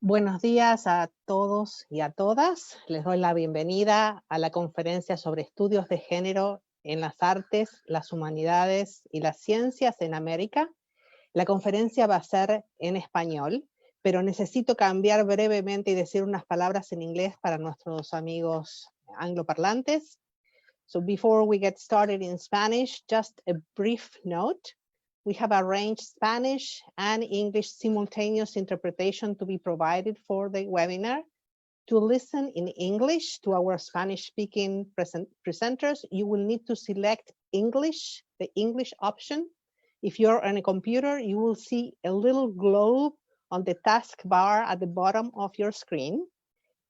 Buenos días a todos y a todas. Les doy la bienvenida a la conferencia sobre estudios de género en las artes, las humanidades y las ciencias en América. La conferencia va a ser en español, pero necesito cambiar brevemente y decir unas palabras en inglés para nuestros amigos angloparlantes. So before we get started in Spanish, just a brief note. We have arranged Spanish and English simultaneous interpretation to be provided for the webinar. To listen in English to our Spanish-speaking presenters, you will need to select English, the English option. If you're on a computer, you will see a little globe on the taskbar at the bottom of your screen.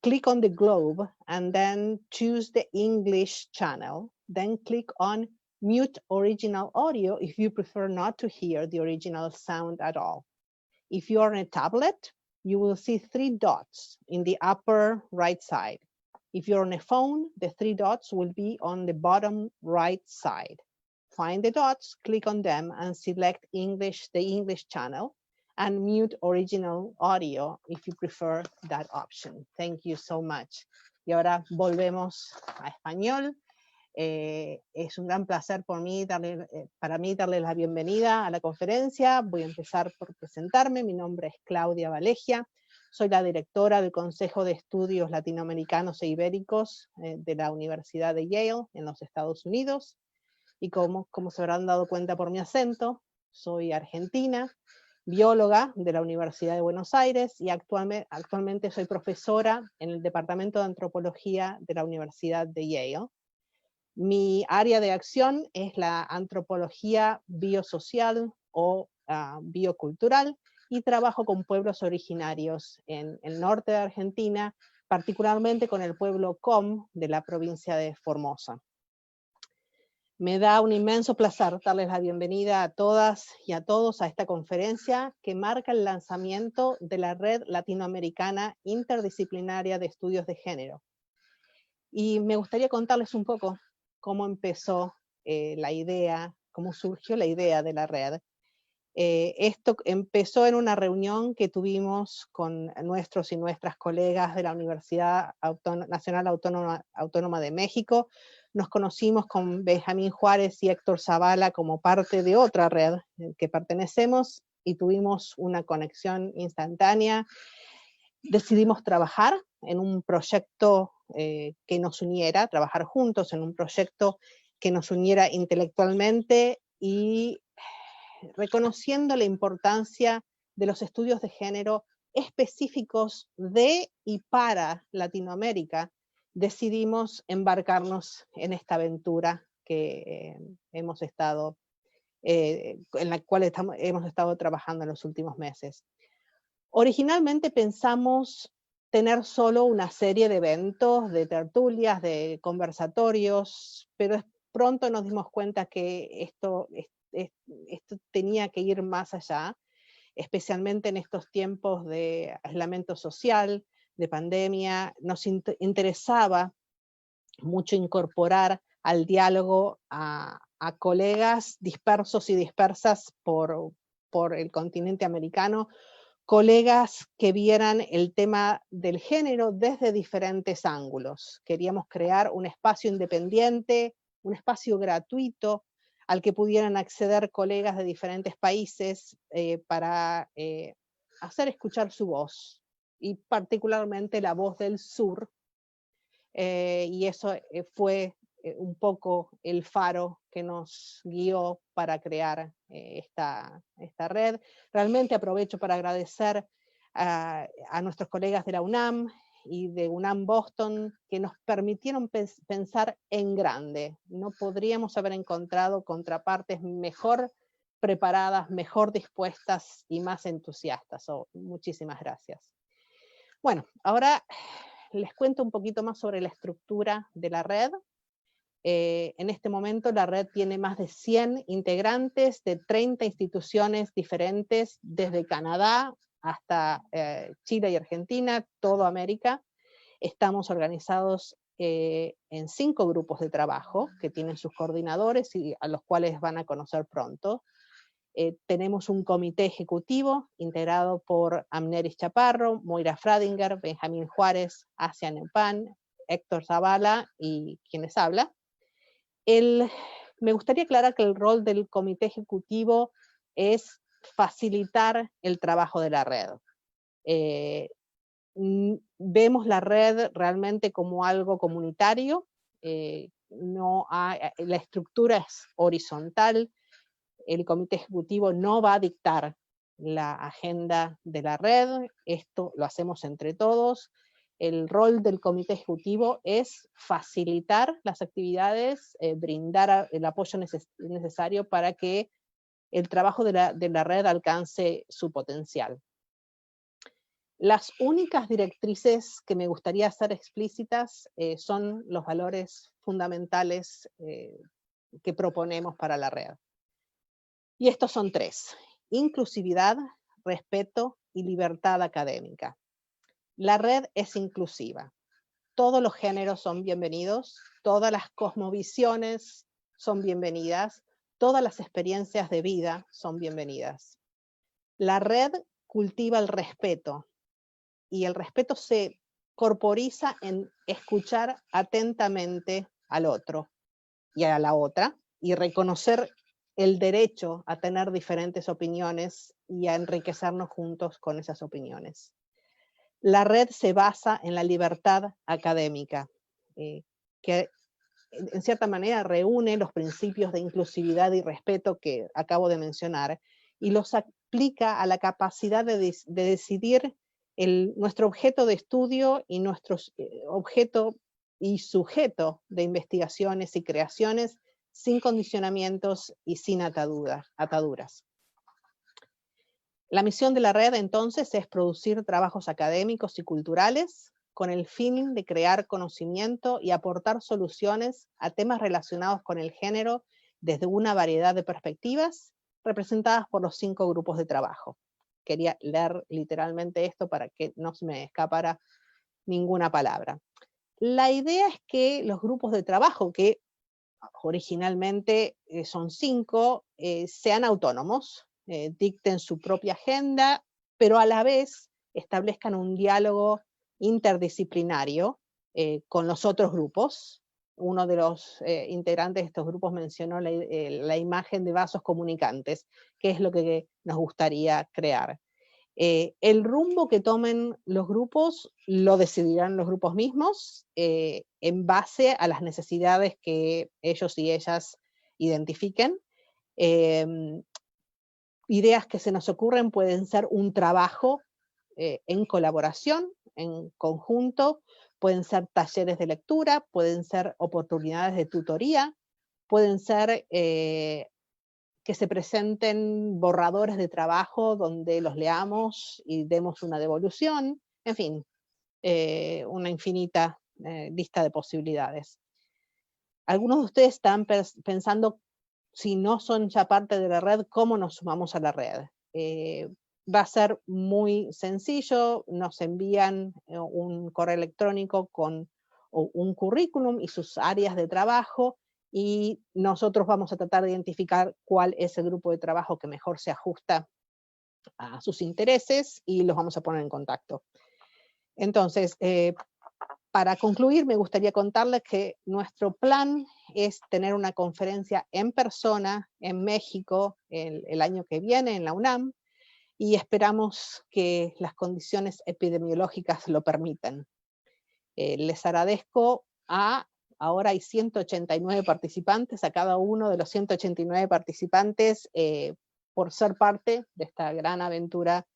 Click on the globe and then choose the English channel. Then click on mute original audio if you prefer not to hear the original sound at all. If you are on a tablet, you will see 3 dots in the upper right side. If you're on a phone, the 3 dots will be on the bottom right side. Find the dots, click on them, and select English, the English channel, and mute original audio if you prefer that option. Thank you so much. Y ahora volvemos a español. Es un gran placer para mí darle la bienvenida a la conferencia. Voy a empezar por presentarme. Mi nombre es Claudia Valegia. Soy la directora del Consejo de Estudios Latinoamericanos e Ibéricos de la Universidad de Yale en los Estados Unidos. Y como se habrán dado cuenta por mi acento, soy argentina, bióloga de la Universidad de Buenos Aires y actualmente soy profesora en el Departamento de Antropología de la Universidad de Yale. Mi área de acción es la antropología biosocial o biocultural y trabajo con pueblos originarios en el norte de Argentina, particularmente con el pueblo Com de la provincia de Formosa. Me da un inmenso placer darles la bienvenida a todas y a todos a esta conferencia que marca el lanzamiento de la Red Latinoamericana Interdisciplinaria de Estudios de Género. Y me gustaría contarles un poco cómo empezó la idea, cómo surgió la idea de la red. Esto empezó en una reunión que tuvimos con nuestros y nuestras colegas de la Universidad Nacional Autónoma de México. Nos conocimos con Benjamín Juárez y Héctor Zavala como parte de otra red que pertenecemos y tuvimos una conexión instantánea. Decidimos trabajar en un proyecto que nos uniera, trabajar juntos en un proyecto que nos uniera intelectualmente y reconociendo la importancia de los estudios de género específicos de y para Latinoamérica, decidimos embarcarnos en esta aventura que en la cual hemos estado trabajando en los últimos meses. Originalmente pensamos tener solo una serie de eventos, de tertulias, de conversatorios, pero pronto nos dimos cuenta que esto tenía que ir más allá, especialmente en estos tiempos de aislamiento social, de pandemia. Nos interesaba mucho incorporar al diálogo a colegas dispersos y dispersas por el continente americano, colegas que vieran el tema del género desde diferentes ángulos. Queríamos crear un espacio independiente, un espacio gratuito al que pudieran acceder colegas de diferentes países para hacer escuchar su voz, y particularmente la voz del sur, y eso fue un poco el faro que nos guió para crear esta red. Realmente aprovecho para agradecer a nuestros colegas de la UNAM y de UNAM Boston que nos permitieron pensar en grande. No podríamos haber encontrado contrapartes mejor preparadas, mejor dispuestas y más entusiastas. Muchísimas gracias. Bueno, ahora les cuento un poquito más sobre la estructura de la red. En este momento la red tiene más de 100 integrantes de 30 instituciones diferentes, desde Canadá hasta Chile y Argentina, toda América. Estamos organizados en 5 grupos de trabajo que tienen sus coordinadores y a los cuales van a conocer pronto. Tenemos un comité ejecutivo integrado por Amneris Chaparro, Moira Fradinger, Benjamín Juárez, Asia Neupan, Héctor Zavala y quienes habla. Me gustaría aclarar que el rol del comité ejecutivo es facilitar el trabajo de la red. Vemos la red realmente como algo comunitario, la estructura es horizontal, el comité ejecutivo no va a dictar la agenda de la red, esto lo hacemos entre todos. El rol del comité ejecutivo es facilitar las actividades, brindar el apoyo necesario para que el trabajo de la red alcance su potencial. Las únicas directrices que me gustaría hacer explícitas son los valores fundamentales que proponemos para la red. Y estos son 3: inclusividad, respeto y libertad académica. La red es inclusiva. Todos los géneros son bienvenidos, todas las cosmovisiones son bienvenidas, todas las experiencias de vida son bienvenidas. La red cultiva el respeto, y el respeto se corporiza en escuchar atentamente al otro y a la otra, y reconocer el derecho a tener diferentes opiniones y a enriquecernos juntos con esas opiniones. La red se basa en la libertad académica, que en cierta manera reúne los principios de inclusividad y respeto que acabo de mencionar, y los aplica a la capacidad de decidir nuestro objeto de estudio y nuestro objeto y sujeto de investigaciones y creaciones sin condicionamientos y sin ataduras. La misión de la red entonces es producir trabajos académicos y culturales con el fin de crear conocimiento y aportar soluciones a temas relacionados con el género desde una variedad de perspectivas representadas por los 5 grupos de trabajo. Quería leer literalmente esto para que no se me escapara ninguna palabra. La idea es que los grupos de trabajo, que originalmente son 5, sean autónomos, dicten su propia agenda, pero a la vez establezcan un diálogo interdisciplinario con los otros grupos. Uno de los integrantes de estos grupos mencionó la imagen de vasos comunicantes, que es lo que nos gustaría crear. El rumbo que tomen los grupos lo decidirán los grupos mismos en base a las necesidades que ellos y ellas identifiquen. Ideas que se nos ocurren pueden ser un trabajo en colaboración, en conjunto, pueden ser talleres de lectura, pueden ser oportunidades de tutoría, pueden ser que se presenten borradores de trabajo donde los leamos y demos una devolución, en fin, una infinita lista de posibilidades. Algunos de ustedes están pensando, si no son ya parte de la red, ¿cómo nos sumamos a la red? Va a ser muy sencillo, nos envían un correo electrónico con un currículum y sus áreas de trabajo, y nosotros vamos a tratar de identificar cuál es el grupo de trabajo que mejor se ajusta a sus intereses y los vamos a poner en contacto. Entonces, para concluir, me gustaría contarles que nuestro plan es tener una conferencia en persona en México el año que viene en la UNAM, y esperamos que las condiciones epidemiológicas lo permitan. Les agradezco ahora hay 189 participantes, a cada uno de los 189 participantes por ser parte de esta gran aventura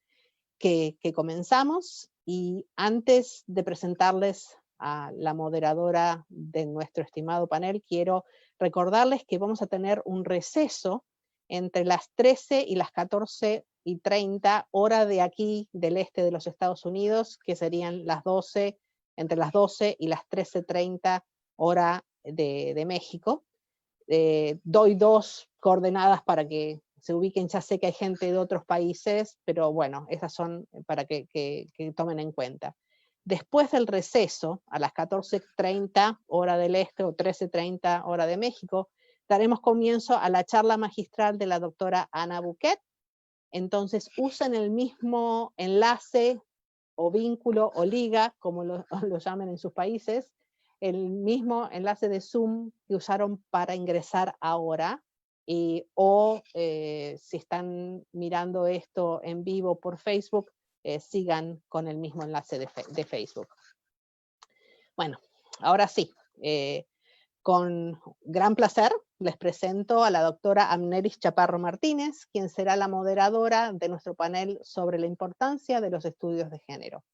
que comenzamos. Y antes de presentarles a la moderadora de nuestro estimado panel, quiero recordarles que vamos a tener un receso entre las 13 y las 14:30 hora de aquí, del este de los Estados Unidos, que serían entre las 12 y las 13:30 hora de México. Doy 2 coordenadas para que se ubiquen. Ya sé que hay gente de otros países, pero bueno, esas son para que tomen en cuenta. Después del receso, a las 14:30 hora del este o 13:30 hora de México, Daremos comienzo a la charla magistral de la doctora Ana Buquet. Entonces usen el mismo enlace o vínculo o liga, como lo llamen en sus países, el mismo enlace de Zoom que usaron para ingresar ahora, o si están mirando esto en vivo por Facebook, sigan con el mismo enlace de Facebook. Bueno, ahora sí, con gran placer les presento a la doctora Amneris Chaparro Martínez, quien será la moderadora de nuestro panel sobre la importancia de los estudios de género.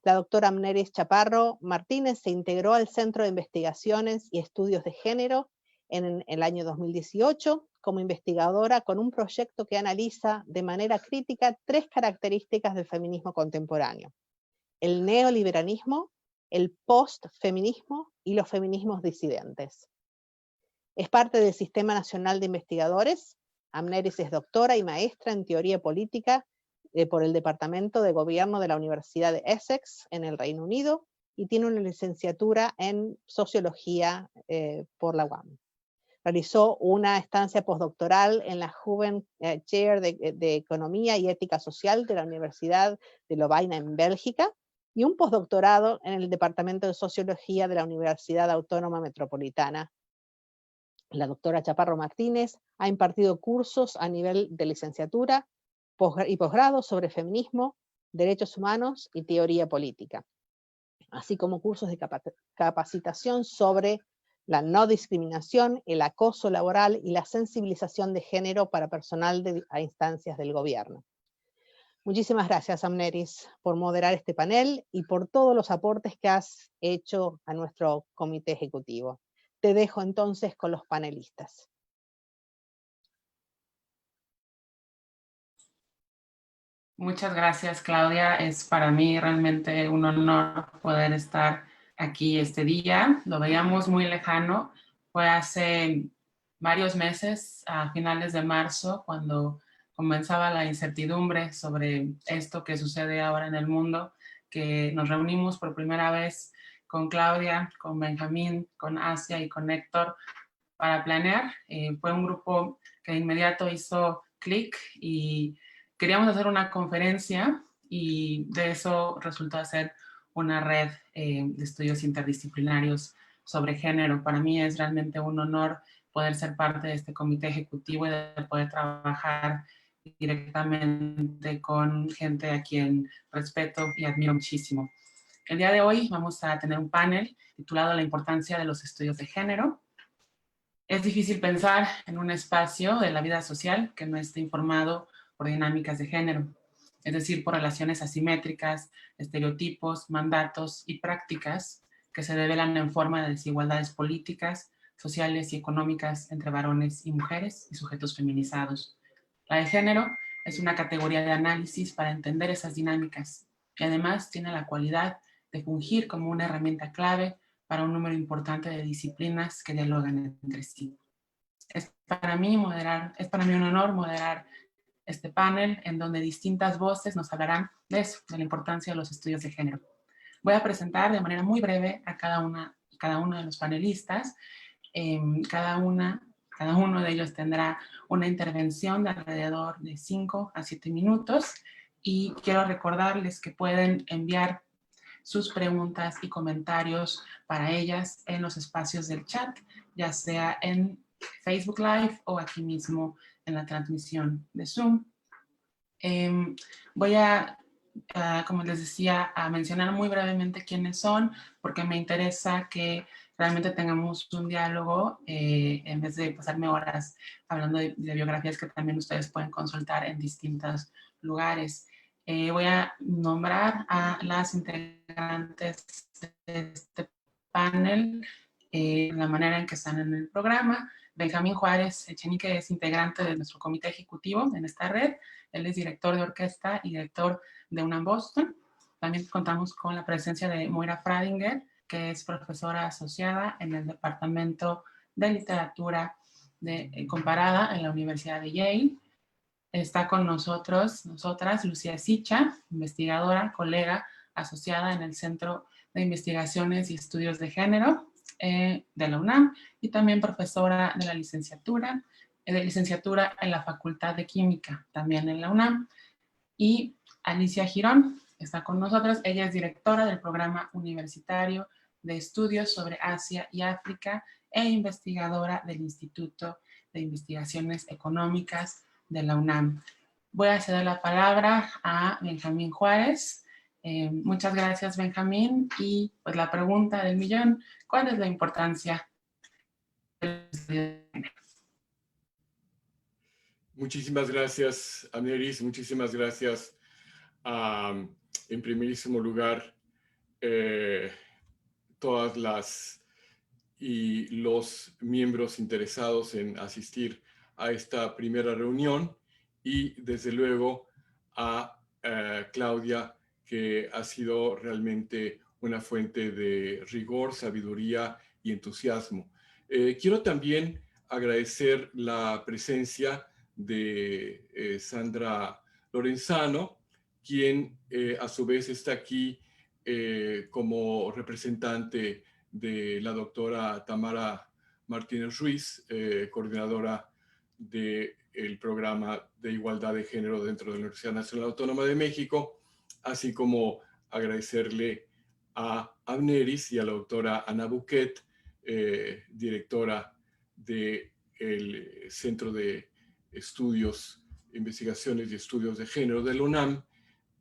La doctora Amneris Chaparro Martínez se integró al Centro de Investigaciones y Estudios de Género en el año 2018 como investigadora con un proyecto que analiza de manera crítica 3 características del feminismo contemporáneo: el neoliberalismo, el postfeminismo y los feminismos disidentes. Es parte del Sistema Nacional de Investigadores. Amneris es doctora y maestra en teoría política por el Departamento de Gobierno de la Universidad de Essex en el Reino Unido y tiene una licenciatura en sociología por la UAM. Realizó una estancia postdoctoral en la Joven Chair de Economía y Ética Social de la Universidad de Lovaina en Bélgica y un postdoctorado en el Departamento de Sociología de la Universidad Autónoma Metropolitana. La doctora Chaparro Martínez ha impartido cursos a nivel de licenciatura y posgrado sobre feminismo, derechos humanos y teoría política, así como cursos de capacitación sobre la no discriminación, el acoso laboral y la sensibilización de género para personal a instancias del gobierno. Muchísimas gracias, Amneris, por moderar este panel y por todos los aportes que has hecho a nuestro comité ejecutivo. Te dejo entonces con los panelistas. Muchas gracias, Claudia. Es para mí realmente un honor poder estar aquí este día. Lo veíamos muy lejano. Fue hace varios meses, a finales de marzo, cuando comenzaba la incertidumbre sobre esto que sucede ahora en el mundo, que nos reunimos por primera vez con Claudia, con Benjamín, con Asia y con Héctor para planear. Fue un grupo que de inmediato hizo clic y queríamos hacer una conferencia y de eso resultó hacer una red de estudios interdisciplinarios sobre género. Para mí es realmente un honor poder ser parte de este comité ejecutivo y de poder trabajar directamente con gente a quien respeto y admiro muchísimo. El día de hoy vamos a tener un panel titulado La importancia de los estudios de género. Es difícil pensar en un espacio de la vida social que no esté informado por dinámicas de género, es decir, por relaciones asimétricas, estereotipos, mandatos y prácticas que se develan en forma de desigualdades políticas, sociales y económicas entre varones y mujeres y sujetos feminizados. La de género es una categoría de análisis para entender esas dinámicas y además tiene la cualidad de fungir como una herramienta clave para un número importante de disciplinas que dialogan entre sí. Es para mí un honor moderar este panel en donde distintas voces nos hablarán de eso, de la importancia de los estudios de género. Voy a presentar de manera muy breve a cada uno de los panelistas. Cada uno de ellos tendrá una intervención de alrededor de 5 a 7 minutos y quiero recordarles que pueden enviar sus preguntas y comentarios para ellas en los espacios del chat, ya sea en Facebook Live o aquí mismo en la transmisión de Zoom. Voy a, como les decía, a mencionar muy brevemente quiénes son, porque me interesa que realmente tengamos un diálogo en vez de pasarme horas hablando de biografías que también ustedes pueden consultar en distintos lugares. Voy a nombrar a las integrantes de este panel la manera en que están en el programa. Benjamín Juárez Echenique es integrante de nuestro comité ejecutivo en esta red. Él es director de orquesta y director de UNAM Boston. También contamos con la presencia de Moira Fradinger, que es profesora asociada en el Departamento de Literatura Comparada en la Universidad de Yale. Está con nosotras, Lucía Sicha, investigadora, colega asociada en el Centro de Investigaciones y Estudios de Género. de la UNAM y también profesora de la licenciatura en la Facultad de Química, también en la UNAM. Y Alicia Girón está con nosotros. Ella es directora del Programa Universitario de Estudios sobre Asia y África e investigadora del Instituto de Investigaciones Económicas de la UNAM. Voy a ceder la palabra a Benjamín Juárez. Muchas gracias, Benjamín. Y pues la pregunta del millón, ¿cuál es la importancia del estudio de género? Muchísimas gracias, Amneris. Muchísimas gracias en primerísimo lugar, todas las y los miembros interesados en asistir a esta primera reunión y desde luego a Claudia, que ha sido realmente una fuente de rigor, sabiduría y entusiasmo. Quiero también agradecer la presencia de Sandra Lorenzano, quien a su vez está aquí como representante de la doctora Tamara Martínez Ruiz, coordinadora del programa de igualdad de género dentro de la Universidad Nacional Autónoma de México, así como agradecerle a Amneris y a la doctora Ana Buquet, directora del Centro de Estudios, Investigaciones y Estudios de Género de la UNAM,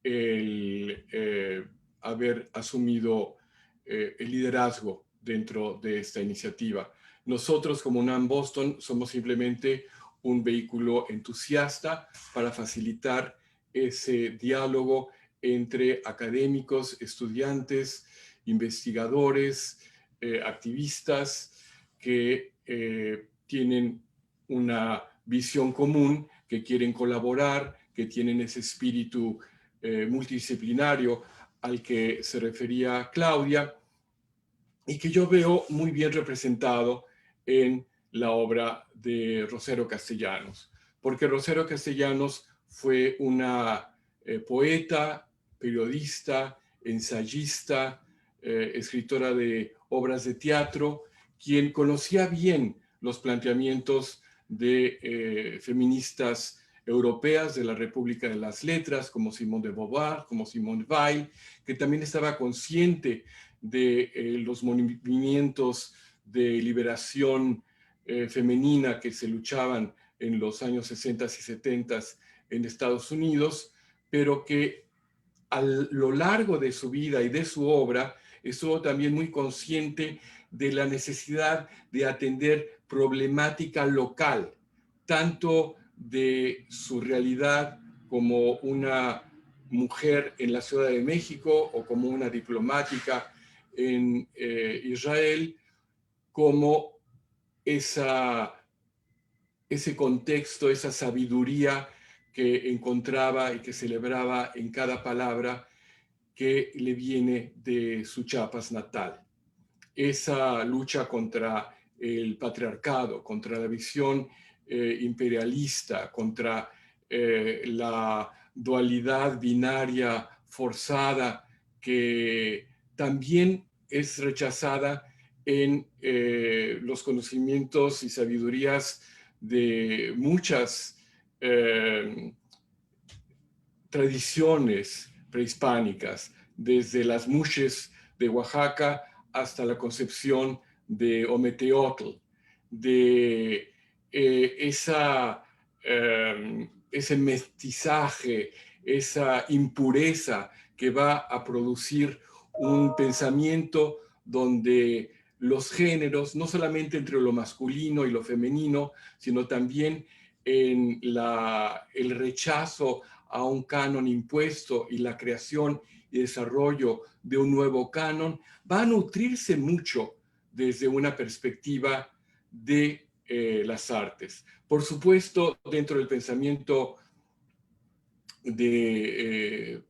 el haber asumido el liderazgo dentro de esta iniciativa. Nosotros como UNAM Boston somos simplemente un vehículo entusiasta para facilitar ese diálogo entre académicos, estudiantes, investigadores, activistas que tienen una visión común, que quieren colaborar, que tienen ese espíritu multidisciplinario al que se refería Claudia y que yo veo muy bien representado en la obra de Rosero Castellanos, porque Rosero Castellanos fue una poeta, periodista, ensayista, escritora de obras de teatro, quien conocía bien los planteamientos de feministas europeas de la República de las Letras, como Simone de Beauvoir, como Simone Weil, que también estaba consciente de los movimientos de liberación femenina que se luchaban en los años 60 y 70 en Estados Unidos, pero que a lo largo de su vida y de su obra estuvo también muy consciente de la necesidad de atender problemática local, tanto de su realidad como una mujer en la Ciudad de México o como una diplomática en Israel, como ese contexto, esa sabiduría que encontraba y que celebraba en cada palabra que le viene de su Chiapas natal. Esa lucha contra el patriarcado, contra la visión imperialista, contra la dualidad binaria forzada que también es rechazada en los conocimientos y sabidurías de muchas tradiciones prehispánicas, desde las muxes de Oaxaca hasta la concepción de Ometeotl, de ese mestizaje, esa impureza que va a producir un pensamiento donde los géneros, no solamente entre lo masculino y lo femenino, sino también en el rechazo a un canon impuesto y la creación y desarrollo de un nuevo canon, va a nutrirse mucho desde una perspectiva de las artes. Por supuesto, dentro del pensamiento de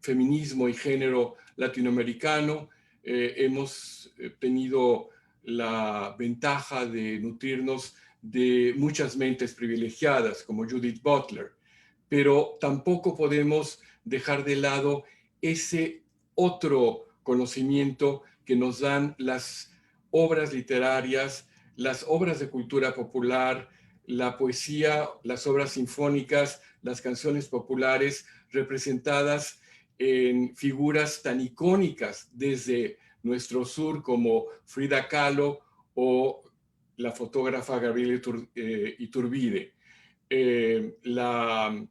feminismo y género latinoamericano, hemos tenido la ventaja de nutrirnos de muchas mentes privilegiadas, como Judith Butler, pero tampoco podemos dejar de lado ese otro conocimiento que nos dan las obras literarias, las obras de cultura popular, la poesía, las obras sinfónicas, las canciones populares representadas en figuras tan icónicas desde nuestro sur como Frida Kahlo o la fotógrafa Gabriela Iturbide. La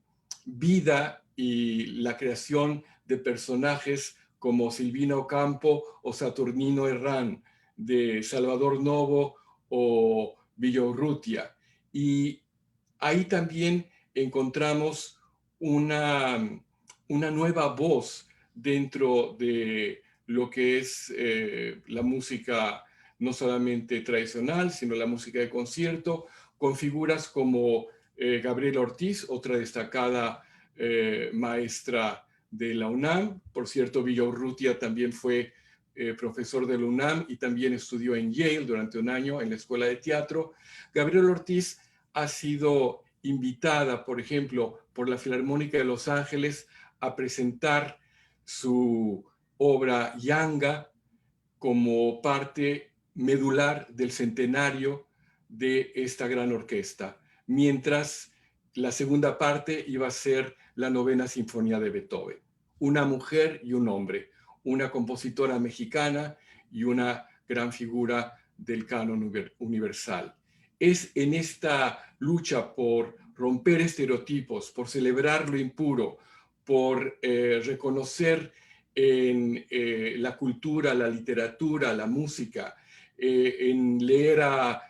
vida y la creación de personajes como Silvina Ocampo o Saturnino Herrán, de Salvador Novo o Villaurrutia. Y ahí también encontramos una nueva voz dentro de lo que es la música no solamente tradicional, sino la música de concierto, con figuras como Gabriela Ortiz, otra destacada maestra de la UNAM. Por cierto, Villaurrutia también fue profesor de la UNAM y también estudió en Yale durante un año en la Escuela de Teatro. Gabriela Ortiz ha sido invitada, por ejemplo, por la Filarmónica de Los Ángeles a presentar su obra Yanga como parte medular del centenario de esta gran orquesta, mientras la segunda parte iba a ser la novena sinfonía de Beethoven. Una mujer y un hombre, una compositora mexicana y una gran figura del canon universal. Es en esta lucha por romper estereotipos, por celebrar lo impuro, por reconocer en la cultura, la literatura, la música, en leer a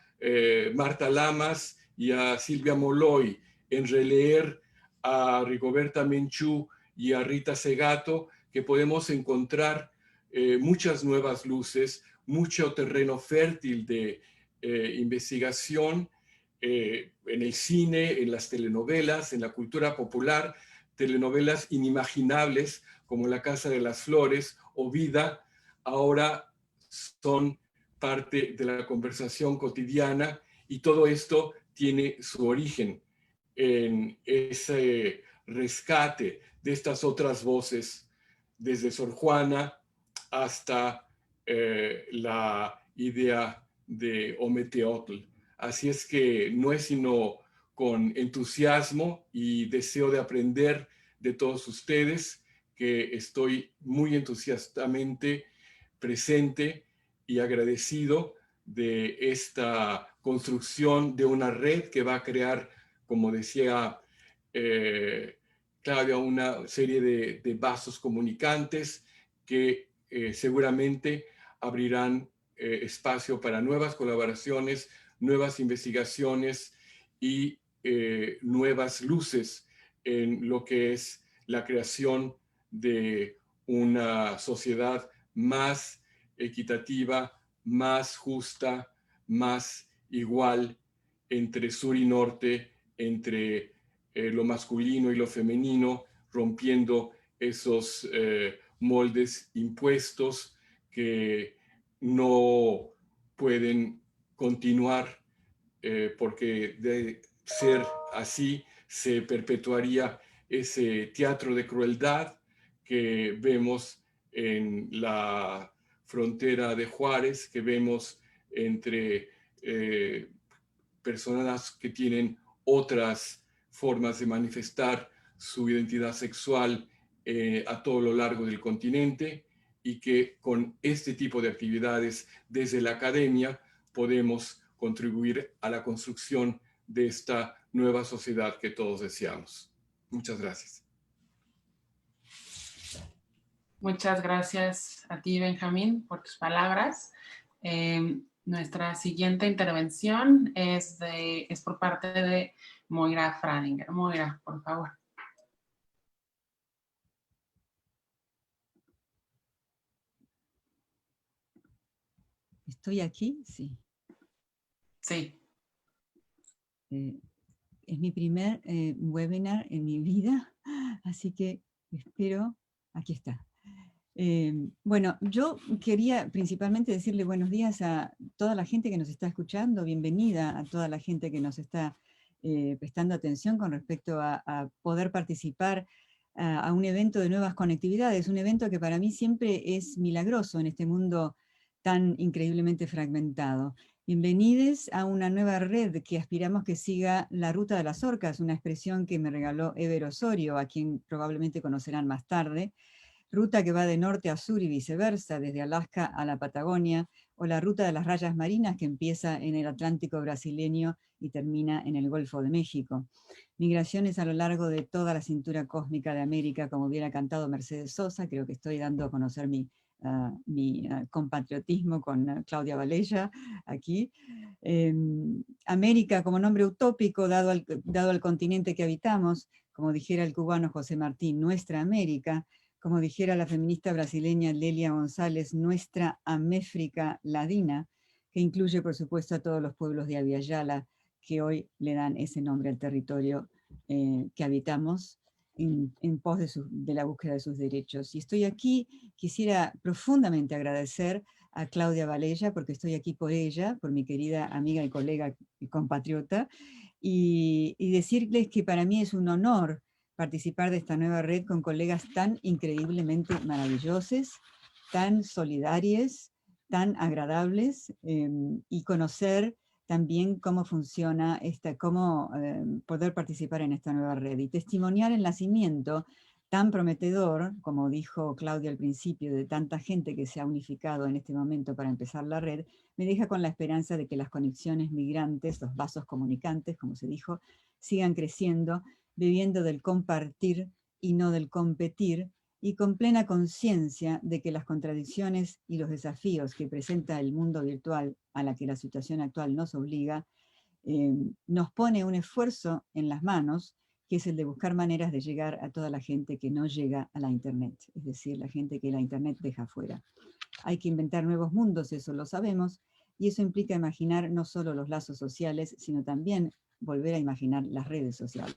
Marta Lamas y a Silvia Molloy, en releer a Rigoberta Menchú y a Rita Segato, que podemos encontrar muchas nuevas luces, mucho terreno fértil de investigación en el cine, en las telenovelas, en la cultura popular, telenovelas inimaginables como La Casa de las Flores o Vida, ahora son parte de la conversación cotidiana, y todo esto tiene su origen en ese rescate de estas otras voces, desde Sor Juana hasta la idea de Ometeotl. Así es que no es sino con entusiasmo y deseo de aprender de todos ustedes que estoy muy entusiastamente presente y agradecido de esta construcción de una red que va a crear, como decía Claudia, una serie de vasos comunicantes que seguramente abrirán espacio para nuevas colaboraciones, nuevas investigaciones y nuevas luces en lo que es la creación de una sociedad más equitativa, más justa, más igual entre sur y norte, entre lo masculino y lo femenino, rompiendo esos moldes impuestos que no pueden continuar porque de ser así se perpetuaría ese teatro de crueldad que vemos en la frontera de Juárez, que vemos entre personas que tienen otras formas de manifestar su identidad sexual a todo lo largo del continente, y que con este tipo de actividades desde la academia podemos contribuir a la construcción de esta nueva sociedad que todos deseamos. Muchas gracias. Muchas gracias a ti, Benjamín, por tus palabras. Nuestra siguiente intervención es por parte de Moira Fradinger. Moira, por favor. ¿Estoy aquí? Sí. Sí. Es mi primer webinar en mi vida, así que espero, aquí está. Bueno, yo quería principalmente decirle buenos días a toda la gente que nos está escuchando, bienvenida a toda la gente que nos está prestando atención con respecto a poder participar a un evento de nuevas conectividades, un evento que para mí siempre es milagroso en este mundo tan increíblemente fragmentado. Bienvenidos a una nueva red que aspiramos que siga la ruta de las orcas, una expresión que me regaló Ever Osorio, a quien probablemente conocerán más tarde, ruta que va de norte a sur y viceversa, desde Alaska a la Patagonia, o la ruta de las rayas marinas que empieza en el Atlántico brasileño y termina en el Golfo de México. Migraciones a lo largo de toda la cintura cósmica de América, como hubiera cantado Mercedes Sosa. Creo que estoy dando a conocer mi compatriotismo con Claudia Valella aquí. América como nombre utópico dado al continente que habitamos, como dijera el cubano José Martín, nuestra América, como dijera la feminista brasileña Lelia González, nuestra Améfrica ladina, que incluye por supuesto a todos los pueblos de Abya-Yala, que hoy le dan ese nombre al territorio que habitamos en pos de la búsqueda de sus derechos. Y estoy aquí, quisiera profundamente agradecer a Claudia Valella, porque estoy aquí por ella, por mi querida amiga y colega y compatriota, y decirles que para mí es un honor participar de esta nueva red con colegas tan increíblemente maravillosos, tan solidarios, tan agradables, y conocer también cómo funciona cómo poder participar en esta nueva red y testimoniar el nacimiento tan prometedor, como dijo Claudia al principio, de tanta gente que se ha unificado en este momento para empezar la red, me deja con la esperanza de que las conexiones migrantes, los vasos comunicantes, como se dijo, sigan creciendo, viviendo del compartir y no del competir, y con plena conciencia de que las contradicciones y los desafíos que presenta el mundo virtual a la que la situación actual nos obliga, nos pone un esfuerzo en las manos, que es el de buscar maneras de llegar a toda la gente que no llega a la Internet, es decir, la gente que la Internet deja fuera. Hay que inventar nuevos mundos, eso lo sabemos, y eso implica imaginar no solo los lazos sociales, sino también volver a imaginar las redes sociales.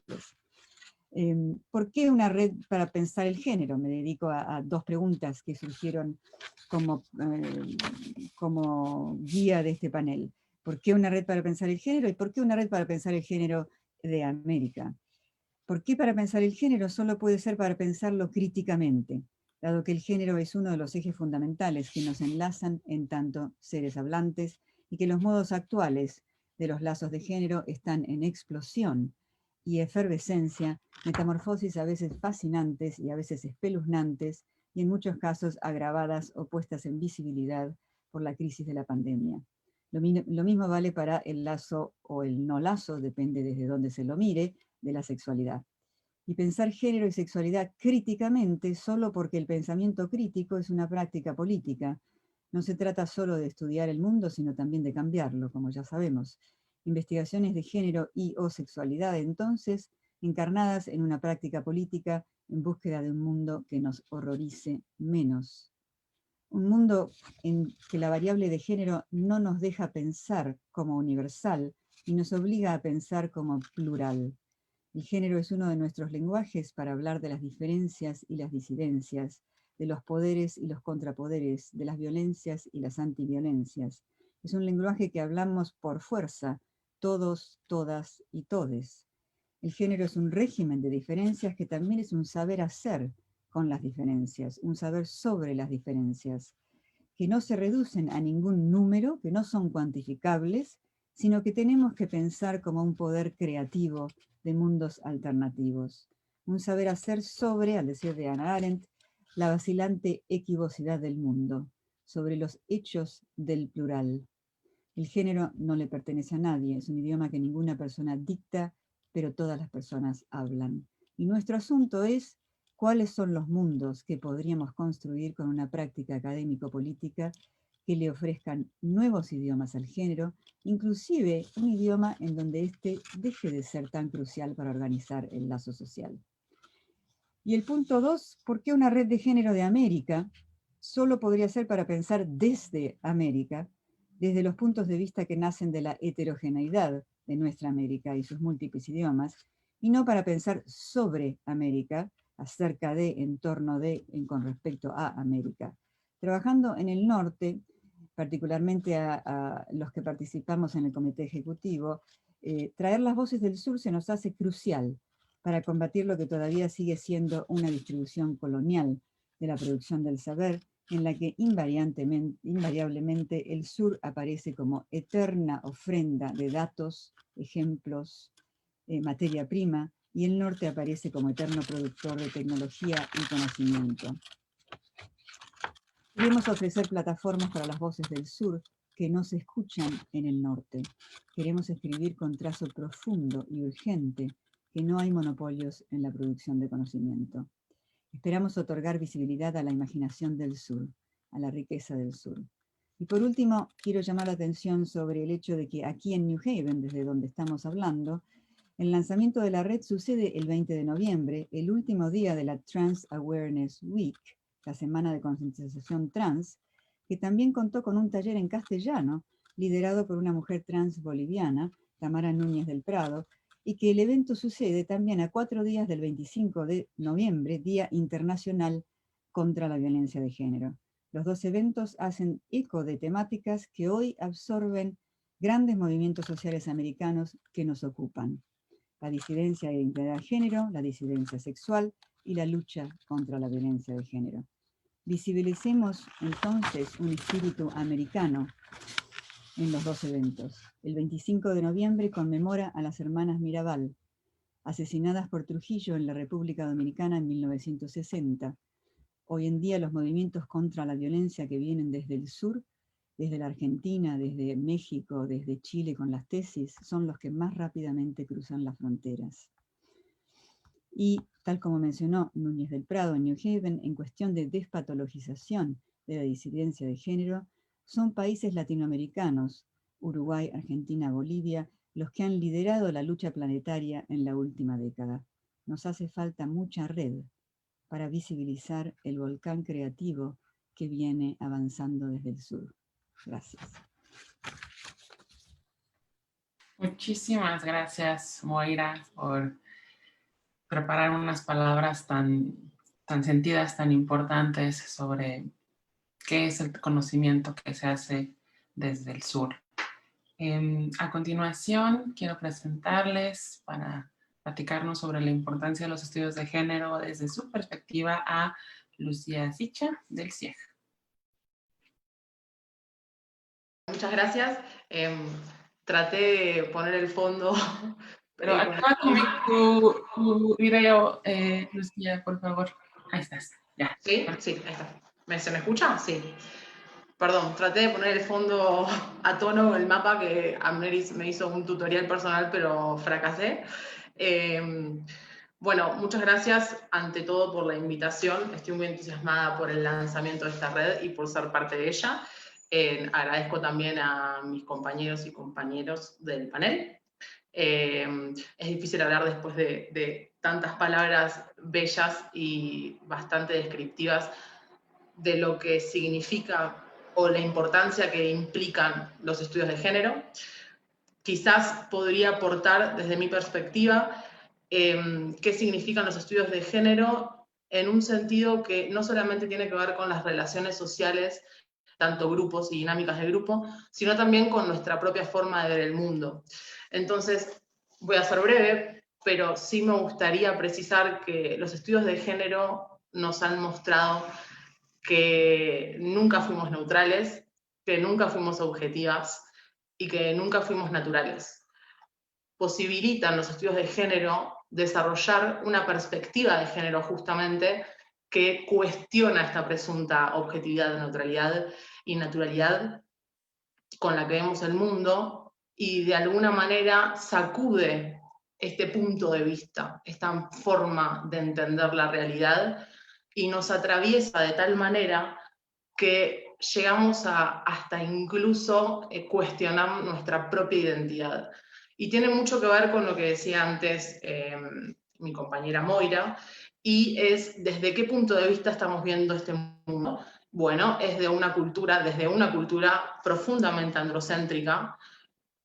¿Por qué una red para pensar el género? Me dedico a dos preguntas que surgieron como guía de este panel. ¿Por qué una red para pensar el género? ¿Y por qué una red para pensar el género de América? ¿Por qué para pensar el género? Solo puede ser para pensarlo críticamente, dado que el género es uno de los ejes fundamentales que nos enlazan en tanto seres hablantes y que los modos actuales de los lazos de género están en explosión y efervescencia, metamorfosis a veces fascinantes y a veces espeluznantes, y en muchos casos agravadas o puestas en visibilidad por la crisis de la pandemia. Lo mismo vale para el lazo o el no lazo, depende desde dónde se lo mire, de la sexualidad. Y pensar género y sexualidad críticamente solo porque el pensamiento crítico es una práctica política. No se trata solo de estudiar el mundo, sino también de cambiarlo, como ya sabemos. Investigaciones de género y o sexualidad, entonces, encarnadas en una práctica política en búsqueda de un mundo que nos horrorice menos. Un mundo en que la variable de género no nos deja pensar como universal y nos obliga a pensar como plural. El género es uno de nuestros lenguajes para hablar de las diferencias y las disidencias, de los poderes y los contrapoderes, de las violencias y las antiviolencias. Es un lenguaje que hablamos por fuerza, todos, todas y todes. El género es un régimen de diferencias que también es un saber hacer con las diferencias, un saber sobre las diferencias, que no se reducen a ningún número, que no son cuantificables, sino que tenemos que pensar como un poder creativo de mundos alternativos. Un saber hacer sobre, al decir de Hannah Arendt, la vacilante equivocidad del mundo, sobre los hechos del plural. El género no le pertenece a nadie, es un idioma que ninguna persona dicta, pero todas las personas hablan. Y nuestro asunto es cuáles son los mundos que podríamos construir con una práctica académico-política que le ofrezcan nuevos idiomas al género, inclusive un idioma en donde éste deje de ser tan crucial para organizar el lazo social. Y el punto 2, ¿por qué una red de género de América? Solo podría ser para pensar desde América, desde los puntos de vista que nacen de la heterogeneidad de nuestra América y sus múltiples idiomas, y no para pensar sobre América, acerca de, en torno de, con respecto a América. Trabajando en el norte, particularmente a los que participamos en el comité ejecutivo, traer las voces del sur se nos hace crucial para combatir lo que todavía sigue siendo una distribución colonial de la producción del saber en la que invariablemente el sur aparece como eterna ofrenda de datos, ejemplos, materia prima, y el norte aparece como eterno productor de tecnología y conocimiento. Queremos ofrecer plataformas para las voces del sur que no se escuchan en el norte. Queremos escribir con trazo profundo y urgente que no hay monopolios en la producción de conocimiento. Esperamos otorgar visibilidad a la imaginación del sur, a la riqueza del sur. Y por último, quiero llamar la atención sobre el hecho de que aquí en New Haven, desde donde estamos hablando, el lanzamiento de la red sucede el 20 de noviembre, el último día de la Trans Awareness Week, la semana de concientización trans, que también contó con un taller en castellano, liderado por una mujer trans boliviana, Tamara Núñez del Prado, y que el evento sucede también a 4 días del 25 de noviembre, Día Internacional contra la Violencia de Género. Los dos eventos hacen eco de temáticas que hoy absorben grandes movimientos sociales americanos que nos ocupan: la disidencia de identidad de género, la disidencia sexual y la lucha contra la violencia de género. Visibilicemos entonces un espíritu americano en los dos eventos. El 25 de noviembre conmemora a las hermanas Mirabal, asesinadas por Trujillo en la República Dominicana en 1960. Hoy en día los movimientos contra la violencia que vienen desde el sur, desde la Argentina, desde México, desde Chile con las tesis, son los que más rápidamente cruzan las fronteras. Y, tal como mencionó Núñez del Prado en New Haven, en cuestión de despatologización de la disidencia de género, son países latinoamericanos, Uruguay, Argentina, Bolivia, los que han liderado la lucha planetaria en la última década. Nos hace falta mucha red para visibilizar el volcán creativo que viene avanzando desde el sur. Gracias. Muchísimas gracias, Moira, por preparar unas palabras tan sentidas, tan importantes sobre qué es el conocimiento que se hace desde el sur. A continuación, quiero presentarles para platicarnos sobre la importancia de los estudios de género desde su perspectiva a Lucía Sicha del CIEG. Muchas gracias. Traté de poner el fondo. Pero acaba tu video, Lucía, por favor. Ahí estás, ya. ¿Sí? Sí, ahí está. ¿Se me escucha? Sí. Perdón, traté de poner el fondo a tono con el mapa, que Amneris me hizo un tutorial personal, pero fracasé. Bueno, muchas gracias ante todo por la invitación. Estoy muy entusiasmada por el lanzamiento de esta red y por ser parte de ella. Agradezco también a mis compañeros y compañeros del panel. Es difícil hablar después de tantas palabras bellas y bastante descriptivas de lo que significa o la importancia que implican los estudios de género. Quizás podría aportar desde mi perspectiva qué significan los estudios de género en un sentido que no solamente tiene que ver con las relaciones sociales, tanto grupos y dinámicas de grupo, sino también con nuestra propia forma de ver el mundo. Entonces, voy a ser breve, pero sí me gustaría precisar que los estudios de género nos han mostrado que nunca fuimos neutrales, que nunca fuimos objetivas y que nunca fuimos naturales. Posibilitan los estudios de género desarrollar una perspectiva de género justamente que cuestiona esta presunta objetividad, neutralidad y naturalidad con la que vemos el mundo y de alguna manera sacude este punto de vista, esta forma de entender la realidad y nos atraviesa de tal manera que llegamos a hasta incluso cuestionar nuestra propia identidad. Y tiene mucho que ver con lo que decía antes mi compañera Moira, y es desde qué punto de vista estamos viendo este mundo. Bueno, es de una cultura, desde una cultura profundamente androcéntrica,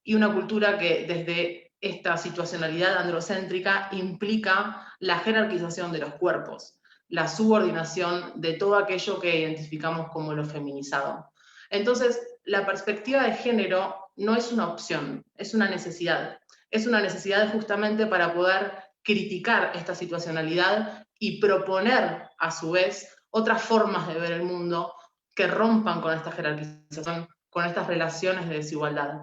y una cultura que desde esta situacionalidad androcéntrica implica la jerarquización de los cuerpos, la subordinación de todo aquello que identificamos como lo feminizado. Entonces, la perspectiva de género no es una opción, es una necesidad. Es una necesidad justamente para poder criticar esta situacionalidad y proponer, a su vez, otras formas de ver el mundo, que rompan con esta jerarquización, con estas relaciones de desigualdad.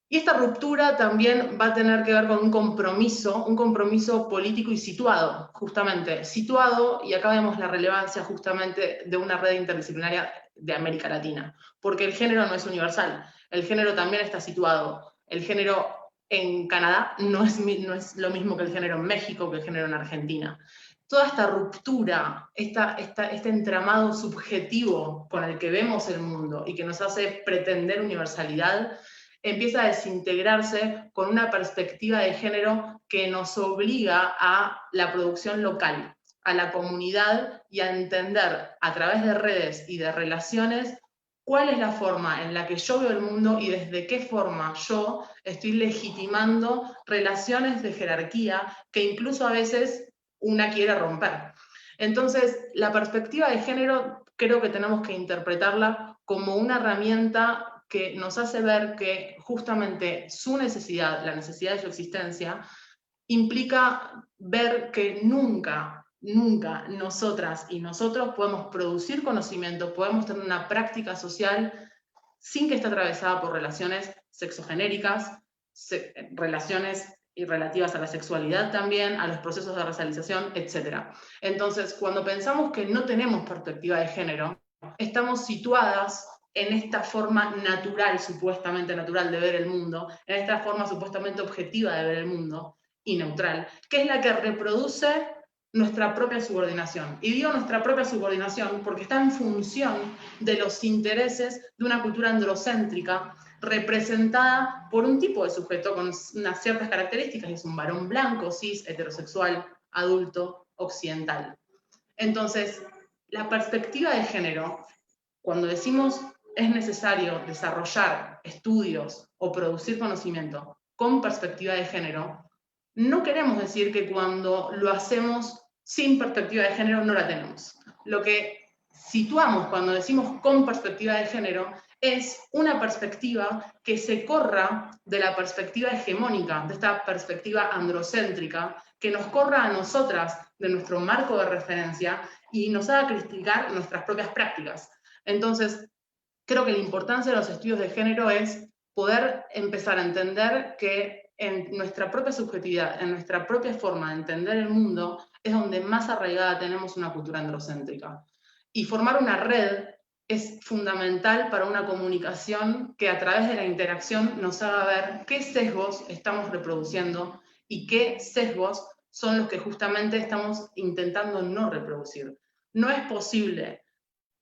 Y esta ruptura también va a tener que ver con un compromiso político y situado, justamente, situado, y acá vemos la relevancia justamente de una red interdisciplinaria de América Latina, porque el género no es universal, el género también está situado, el género en Canadá no es lo mismo que el género en México, que el género en Argentina. Toda esta ruptura, este entramado subjetivo con el que vemos el mundo y que nos hace pretender universalidad, empieza a desintegrarse con una perspectiva de género que nos obliga a la producción local, a la comunidad y a entender a través de redes y de relaciones cuál es la forma en la que yo veo el mundo y desde qué forma yo estoy legitimando relaciones de jerarquía que incluso a veces una quiere romper. Entonces, la perspectiva de género creo que tenemos que interpretarla como una herramienta que nos hace ver que justamente su necesidad, la necesidad de su existencia, implica ver que nunca nosotras y nosotros podemos producir conocimiento, podemos tener una práctica social sin que esté atravesada por relaciones sexogenéricas, relaciones y relativas a la sexualidad también, a los procesos de racialización, etc. Entonces, cuando pensamos que no tenemos perspectiva de género, estamos situadas en esta forma natural, supuestamente natural de ver el mundo, en esta forma supuestamente objetiva de ver el mundo, y neutral, que es la que reproduce nuestra propia subordinación. Y digo nuestra propia subordinación porque está en función de los intereses de una cultura androcéntrica representada por un tipo de sujeto con unas ciertas características, es un varón blanco, cis, heterosexual, adulto, occidental. Entonces, la perspectiva de género, cuando decimos es necesario desarrollar estudios o producir conocimiento con perspectiva de género, no queremos decir que cuando lo hacemos sin perspectiva de género no la tenemos. Lo que situamos cuando decimos con perspectiva de género es una perspectiva que se corra de la perspectiva hegemónica, de esta perspectiva androcéntrica, que nos corra a nosotras de nuestro marco de referencia y nos haga criticar nuestras propias prácticas. Entonces, creo que la importancia de los estudios de género es poder empezar a entender que en nuestra propia subjetividad, en nuestra propia forma de entender el mundo, es donde más arraigada tenemos una cultura androcéntrica. Y formar una red es fundamental para una comunicación que a través de la interacción nos haga ver qué sesgos estamos reproduciendo y qué sesgos son los que justamente estamos intentando no reproducir. No es posible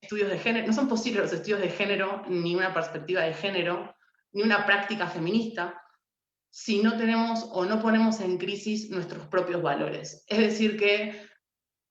estudios de género, no son posibles los estudios de género, ni una perspectiva de género, ni una práctica feminista, si no tenemos o no ponemos en crisis nuestros propios valores. Es decir, que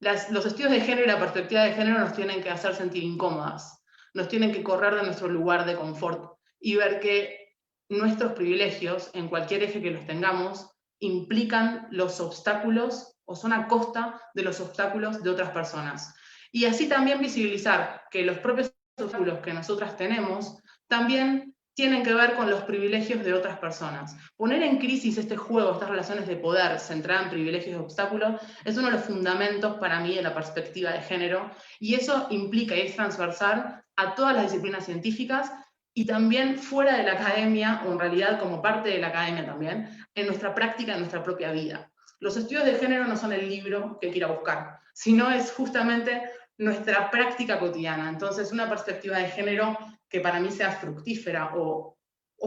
los estudios de género y la perspectiva de género nos tienen que hacer sentir incómodas, nos tienen que correr de nuestro lugar de confort y ver que nuestros privilegios, en cualquier eje que los tengamos, implican los obstáculos o son a costa de los obstáculos de otras personas. Y así también visibilizar que los propios obstáculos que nosotras tenemos también tienen que ver con los privilegios de otras personas. Poner en crisis este juego, estas relaciones de poder centradas en privilegios y obstáculos, es uno de los fundamentos para mí de la perspectiva de género, y eso implica y es transversal a todas las disciplinas científicas y también fuera de la academia, o en realidad como parte de la academia también, en nuestra práctica, en nuestra propia vida. Los estudios de género no son el libro que quiera buscar, sino es justamente nuestra práctica cotidiana. Entonces, una perspectiva de género que para mí sea fructífera o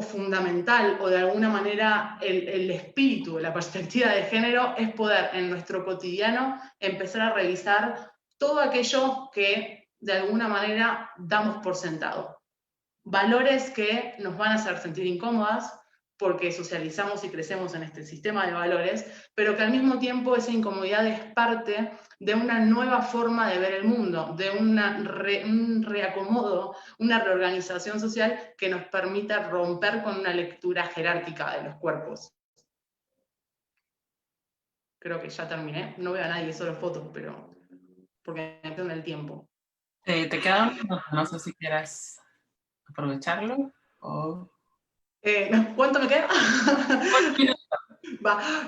fundamental, o de alguna manera el espíritu de la perspectiva de género, es poder en nuestro cotidiano empezar a revisar todo aquello que de alguna manera damos por sentado. Valores que nos van a hacer sentir incómodas, porque socializamos y crecemos en este sistema de valores, pero que al mismo tiempo esa incomodidad es parte de una nueva forma de ver el mundo, de un reacomodo, una reorganización social que nos permita romper con una lectura jerárquica de los cuerpos. Creo que ya terminé, no veo a nadie, solo fotos, pero porque me quedo en el tiempo. Te queda un minuto, no sé si quieras aprovecharlo o... ¿Cuánto me queda?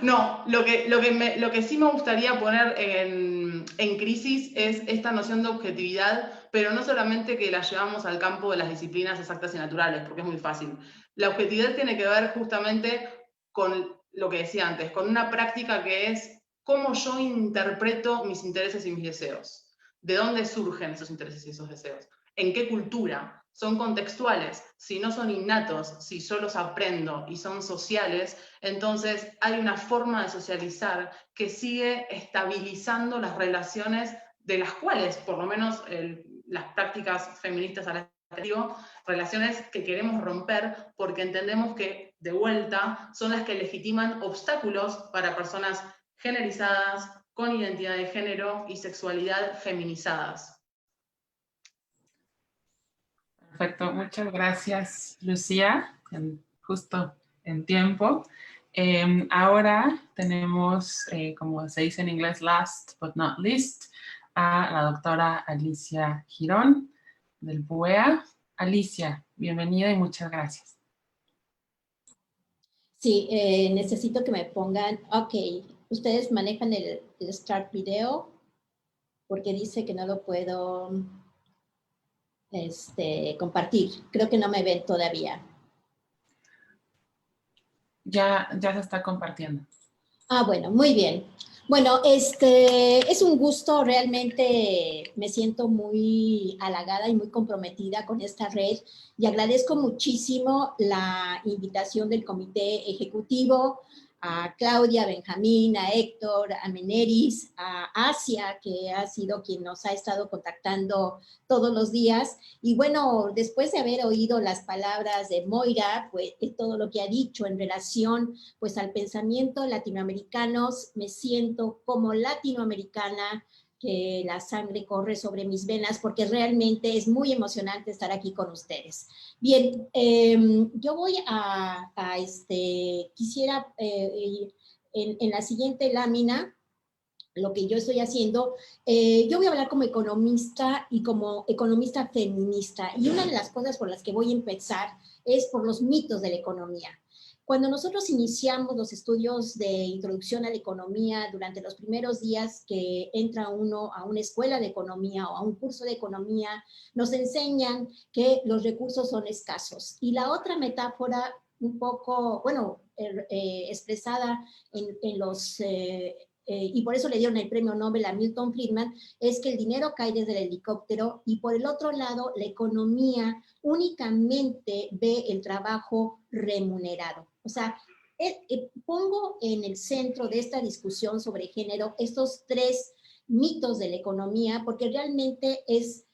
No, lo que sí me gustaría poner en crisis es esta noción de objetividad, pero no solamente que la llevamos al campo de las disciplinas exactas y naturales, porque es muy fácil. La objetividad tiene que ver justamente con lo que decía antes, con una práctica que es cómo yo interpreto mis intereses y mis deseos. ¿De dónde surgen esos intereses y esos deseos? ¿En qué cultura? Son contextuales. Si no son innatos, si yo los aprendo y son sociales, entonces hay una forma de socializar que sigue estabilizando las relaciones de las cuales, por lo menos las prácticas feministas a las que digo, relaciones que queremos romper porque entendemos que, de vuelta, son las que legitiman obstáculos para personas generizadas, con identidad de género y sexualidad feminizadas. Perfecto, muchas gracias, Lucía, justo en tiempo. Ahora tenemos, como se dice en inglés, last but not least, a la doctora Alicia Girón del PUEA. Alicia, bienvenida y muchas gracias. Sí, necesito que me pongan, ok, ustedes manejan el Start Video, porque dice que no lo puedo compartir. Creo que no me ven todavía. Ya se está compartiendo. Ah, bueno, muy bien. Bueno, es un gusto, realmente me siento muy halagada y muy comprometida con esta red y agradezco muchísimo la invitación del comité ejecutivo, a Claudia, a Benjamín, a Héctor, a Meneris, a Asia, que ha sido quien nos ha estado contactando todos los días. Y bueno, después de haber oído las palabras de Moira, pues todo lo que ha dicho en relación pues al pensamiento latinoamericano, me siento como latinoamericana, que la sangre corre sobre mis venas, porque realmente es muy emocionante estar aquí con ustedes. Bien, yo voy quisiera en la siguiente lámina, lo que yo estoy haciendo, yo voy a hablar como economista y como economista feminista, y una de las cosas por las que voy a empezar es por los mitos de la economía. Cuando nosotros iniciamos los estudios de introducción a la economía, durante los primeros días que entra uno a una escuela de economía o a un curso de economía, nos enseñan que los recursos son escasos. Y la otra metáfora un poco, bueno, expresada en los... y por eso le dieron el premio Nobel a Milton Friedman, es que el dinero cae desde el helicóptero y por el otro lado la economía únicamente ve el trabajo remunerado. O sea, pongo en el centro de esta discusión sobre género estos tres mitos de la economía porque realmente es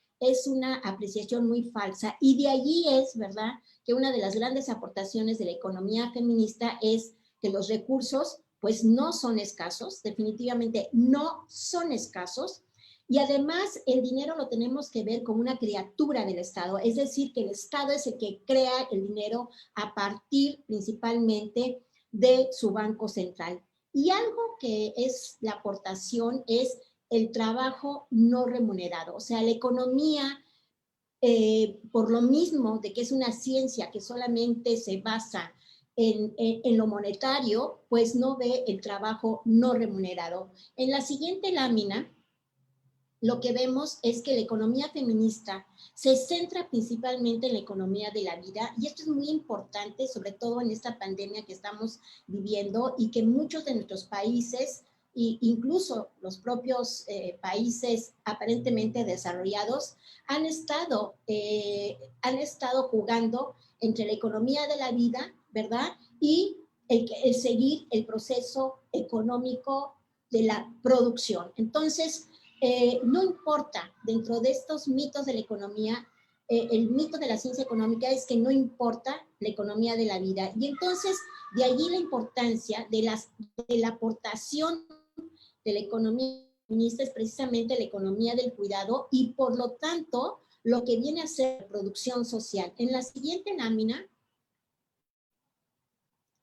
una apreciación muy falsa y de allí es, ¿verdad?, que una de las grandes aportaciones de la economía feminista es que los recursos pues no son escasos, definitivamente no son escasos, y además el dinero lo tenemos que ver como una criatura del Estado, es decir, que el Estado es el que crea el dinero a partir principalmente de su Banco Central. Y algo que es la aportación es el trabajo no remunerado, o sea, la economía, por lo mismo de que es una ciencia que solamente se basa en lo monetario, pues no ve el trabajo no remunerado. En la siguiente lámina, lo que vemos es que la economía feminista se centra principalmente en la economía de la vida, y esto es muy importante, sobre todo en esta pandemia que estamos viviendo y que muchos de nuestros países, e incluso los propios países aparentemente desarrollados, han estado jugando entre la economía de la vida, ¿verdad?, y el seguir el proceso económico de la producción. Entonces, no importa, dentro de estos mitos de la economía, el mito de la ciencia económica es que no importa la economía de la vida. Y entonces, de allí la importancia de la aportación de la economía feminista es precisamente la economía del cuidado y, por lo tanto, lo que viene a ser producción social. En la siguiente lámina,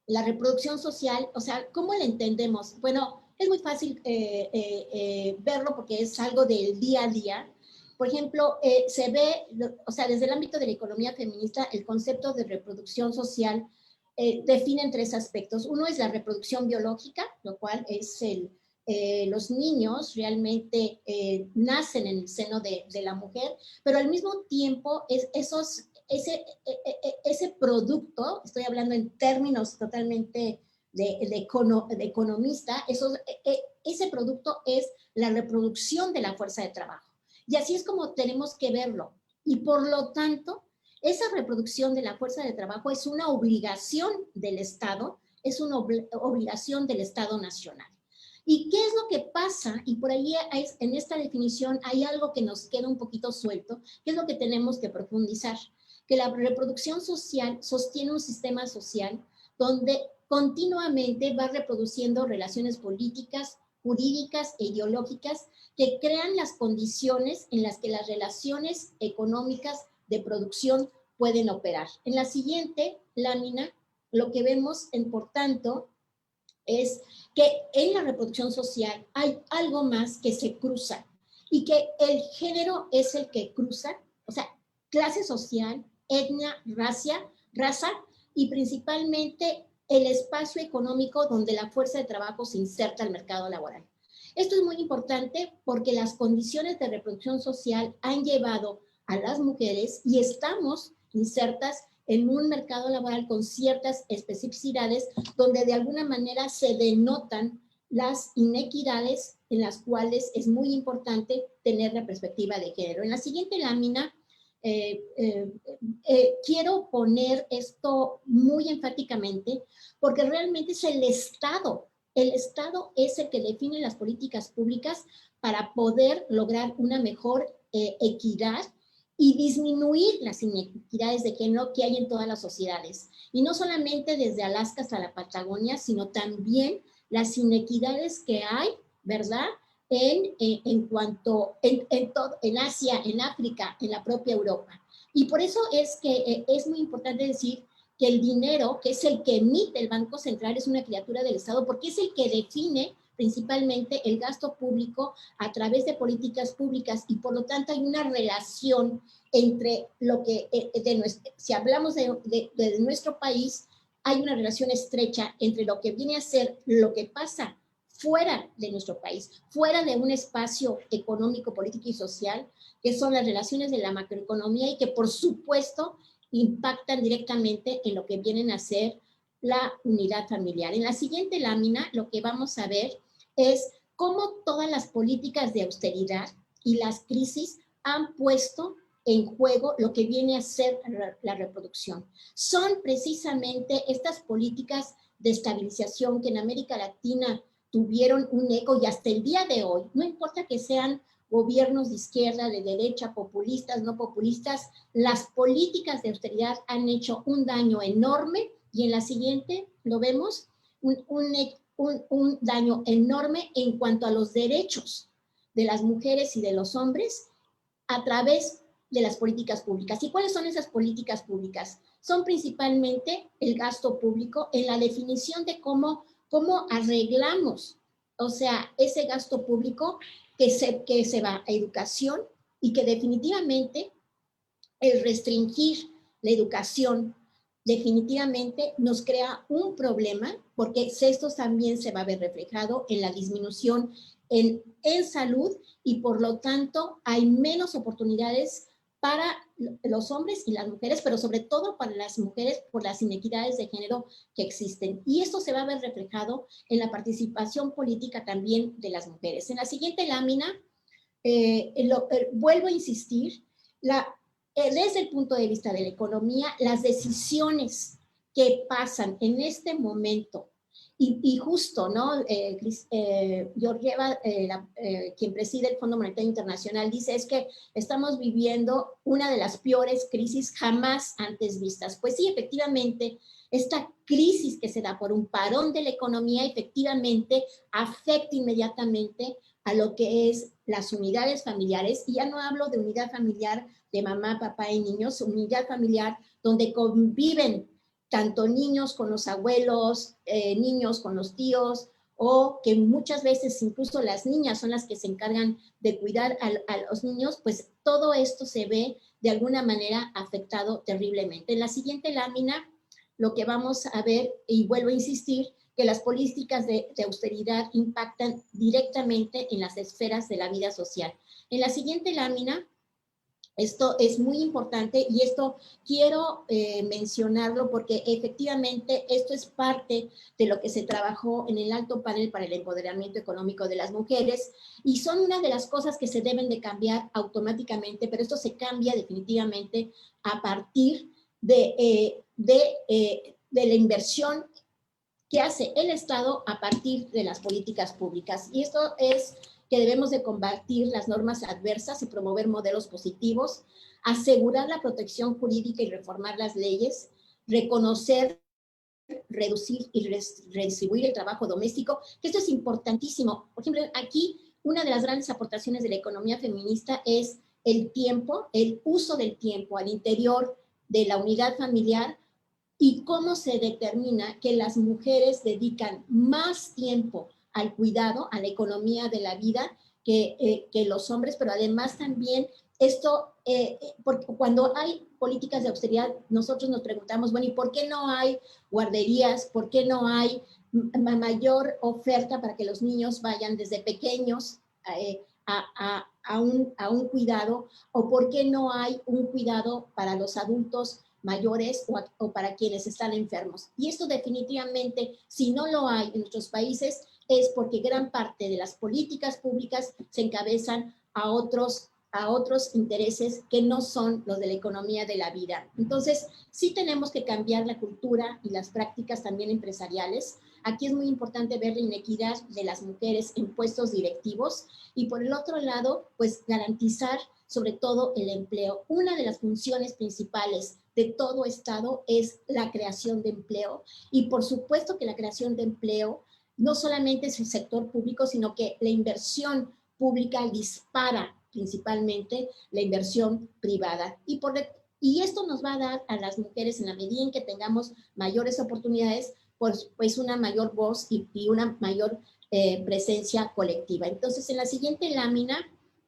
la reproducción social, o sea, ¿cómo la entendemos? Bueno, es muy fácil verlo porque es algo del día a día. Por ejemplo, se ve, o sea, desde el ámbito de la economía feminista, el concepto de reproducción social definen 3 aspectos. Uno es la reproducción biológica, lo cual es los niños realmente nacen en el seno de la mujer, pero al mismo tiempo ese producto, estoy hablando en términos totalmente de economista, ese producto es la reproducción de la fuerza de trabajo. Y así es como tenemos que verlo. Y por lo tanto, esa reproducción de la fuerza de trabajo es una obligación del Estado, es una obligación del Estado nacional. ¿Y qué es lo que pasa? Y por ahí en esta definición hay algo que nos queda un poquito suelto, que es lo que tenemos que profundizar. Que la reproducción social sostiene un sistema social donde continuamente va reproduciendo relaciones políticas, jurídicas e ideológicas que crean las condiciones en las que las relaciones económicas de producción pueden operar. En la siguiente lámina, lo que vemos, por tanto, es que en la reproducción social hay algo más que se cruza y que el género es el que cruza, o sea, clase social, etnia, raza y principalmente el espacio económico donde la fuerza de trabajo se inserta al mercado laboral. Esto es muy importante porque las condiciones de reproducción social han llevado a las mujeres y estamos insertas en un mercado laboral con ciertas especificidades donde de alguna manera se denotan las inequidades en las cuales es muy importante tener la perspectiva de género. En la siguiente lámina quiero poner esto muy enfáticamente porque realmente es el Estado es el que define las políticas públicas para poder lograr una mejor equidad y disminuir las inequidades de género que hay en todas las sociedades. Y no solamente desde Alaska hasta la Patagonia, sino también las inequidades que hay, ¿verdad? En Asia, en África, en la propia Europa. Y por eso es que es muy importante decir que el dinero, que es el que emite el Banco Central, es una criatura del Estado, porque es el que define principalmente el gasto público a través de políticas públicas y por lo tanto hay una relación entre lo que, si hablamos de nuestro país, hay una relación estrecha entre lo que viene a ser lo que pasa fuera de nuestro país, fuera de un espacio económico, político y social, que son las relaciones de la macroeconomía y que por supuesto impactan directamente en lo que vienen a ser la unidad familiar. En la siguiente lámina lo que vamos a ver es cómo todas las políticas de austeridad y las crisis han puesto en juego lo que viene a ser la reproducción. Son precisamente estas políticas de estabilización que en América Latina tuvieron un eco y hasta el día de hoy, no importa que sean gobiernos de izquierda, de derecha, populistas, no populistas, las políticas de austeridad han hecho un daño enorme y en la siguiente lo vemos, un daño enorme en cuanto a los derechos de las mujeres y de los hombres a través de las políticas públicas. ¿Y cuáles son esas políticas públicas? Son principalmente el gasto público en la definición de cómo arreglamos, o sea, ese gasto público que se va a educación y que definitivamente el restringir la educación definitivamente nos crea un problema porque esto también se va a ver reflejado en la disminución en salud y por lo tanto hay menos oportunidades para los hombres y las mujeres, pero sobre todo para las mujeres por las inequidades de género que existen. Y esto se va a ver reflejado en la participación política también de las mujeres. En la siguiente lámina, vuelvo a insistir, desde el punto de vista de la economía, las decisiones que pasan en este momento, y justo, ¿no? Georgieva, quien preside el Fondo Monetario Internacional, dice es que estamos viviendo una de las peores crisis jamás antes vistas. Pues sí, efectivamente, esta crisis que se da por un parón de la economía efectivamente afecta inmediatamente a lo que es las unidades familiares, y ya no hablo de unidad familiar de mamá, papá y niños, unidad familiar donde conviven tanto niños con los abuelos, niños con los tíos, o que muchas veces incluso las niñas son las que se encargan de cuidar a los niños, pues todo esto se ve de alguna manera afectado terriblemente. En la siguiente lámina lo que vamos a ver, y vuelvo a insistir, que las políticas de austeridad impactan directamente en las esferas de la vida social. En la siguiente lámina, esto es muy importante y esto quiero mencionarlo porque efectivamente esto es parte de lo que se trabajó en el alto panel para el empoderamiento económico de las mujeres y son una de las cosas que se deben de cambiar automáticamente, pero esto se cambia definitivamente a partir de la inversión que hace el Estado a partir de las políticas públicas. Y esto es que debemos de combatir las normas adversas y promover modelos positivos, asegurar la protección jurídica y reformar las leyes, reconocer, reducir y redistribuir el trabajo doméstico, que esto es importantísimo. Por ejemplo, aquí una de las grandes aportaciones de la economía feminista es el tiempo, el uso del tiempo al interior de la unidad familiar y cómo se determina que las mujeres dedican más tiempo al cuidado, a la economía de la vida que los hombres, pero además también esto, porque cuando hay políticas de austeridad, nosotros nos preguntamos, bueno, ¿y por qué no hay guarderías? ¿Por qué no hay mayor oferta para que los niños vayan desde pequeños a un cuidado? ¿O por qué no hay un cuidado para los adultos mayores o para quienes están enfermos? Y esto definitivamente, si no lo hay en nuestros países, es porque gran parte de las políticas públicas se encabezan a otros intereses que no son los de la economía de la vida. Entonces, sí tenemos que cambiar la cultura y las prácticas también empresariales. Aquí es muy importante ver la inequidad de las mujeres en puestos directivos y por el otro lado, pues garantizar sobre todo el empleo. Una de las funciones principales de todo Estado es la creación de empleo y por supuesto que la creación de empleo no solamente es el sector público, sino que la inversión pública dispara principalmente la inversión privada. Y esto nos va a dar a las mujeres, en la medida en que tengamos mayores oportunidades, pues una mayor voz y una mayor presencia colectiva. Entonces, en la siguiente lámina,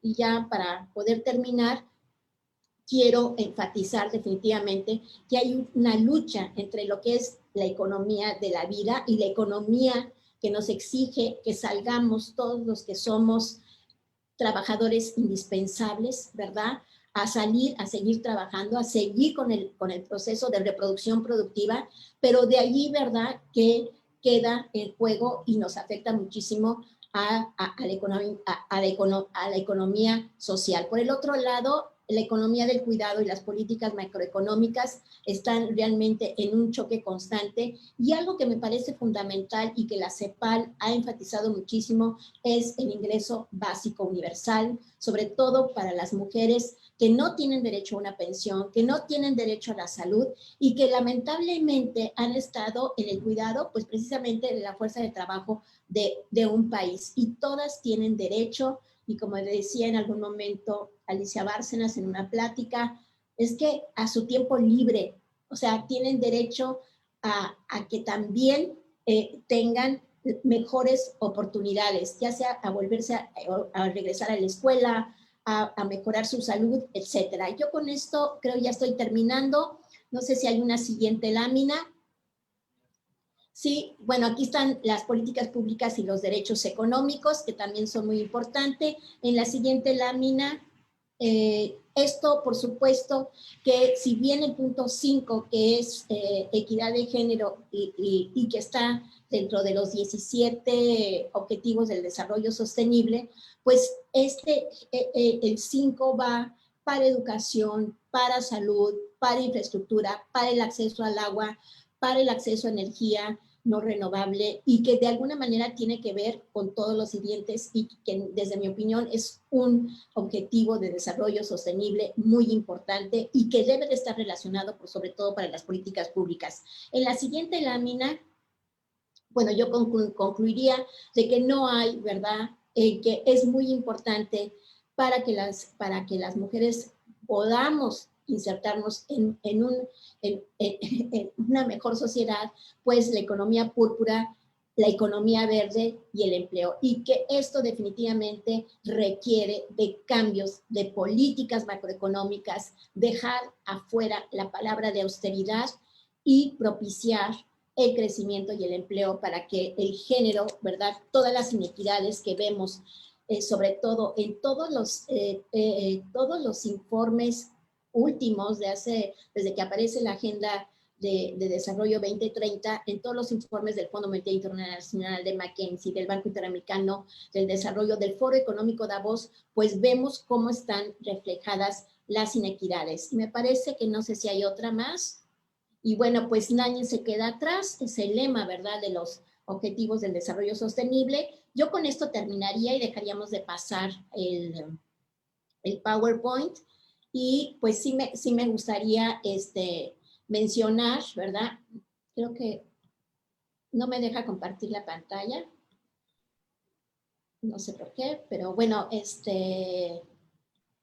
y ya para poder terminar, quiero enfatizar definitivamente que hay una lucha entre lo que es la economía de la vida y la economía que nos exige que salgamos todos los que somos trabajadores indispensables, ¿verdad? A salir, a seguir trabajando, a seguir con el proceso de reproducción productiva, pero de allí, ¿verdad?, que queda el juego y nos afecta muchísimo a la economía social. Por el otro lado, la economía del cuidado y las políticas macroeconómicas están realmente en un choque constante y algo que me parece fundamental y que la CEPAL ha enfatizado muchísimo es el ingreso básico universal, sobre todo para las mujeres que no tienen derecho a una pensión, que no tienen derecho a la salud y que lamentablemente han estado en el cuidado, pues precisamente de la fuerza de trabajo de un país y todas tienen derecho. Y como le decía en algún momento Alicia Bárcenas en una plática, es que a su tiempo libre, o sea, tienen derecho a que también tengan mejores oportunidades, ya sea a volverse a regresar a la escuela, a mejorar su salud, etcétera. Yo con esto creo ya estoy terminando. No sé si hay una siguiente lámina. Sí, bueno, aquí están las políticas públicas y los derechos económicos, que también son muy importantes. En la siguiente lámina, esto, por supuesto, que si bien el punto 5, que es equidad de género y que está dentro de los 17 objetivos del desarrollo sostenible, pues el 5 va para educación, para salud, para infraestructura, para el acceso al agua, para el acceso a energía no renovable y que de alguna manera tiene que ver con todos los siguientes y que desde mi opinión es un objetivo de desarrollo sostenible muy importante y que debe de estar relacionado sobre todo para las políticas públicas. En la siguiente lámina, bueno, yo concluiría de que no hay, ¿verdad?, que es muy importante para que las mujeres podamos insertarnos en una mejor sociedad, pues la economía púrpura, la economía verde y el empleo. Y que esto definitivamente requiere de cambios de políticas macroeconómicas, dejar afuera la palabra de austeridad y propiciar el crecimiento y el empleo para que el género, ¿verdad? Todas las inequidades que vemos, sobre todo en todos los informes últimos desde que aparece la Agenda de Desarrollo 2030, en todos los informes del Fondo Monetario Internacional, de McKinsey, del Banco Interamericano del Desarrollo, del Foro Económico Davos, pues vemos cómo están reflejadas las inequidades. Y me parece que no sé si hay otra más. Y bueno, pues nadie se queda atrás, es el lema, ¿verdad?, de los Objetivos del Desarrollo Sostenible. Yo con esto terminaría y dejaríamos de pasar el PowerPoint. Y pues sí me gustaría mencionar, ¿verdad? Creo que no me deja compartir la pantalla. No sé por qué, pero bueno,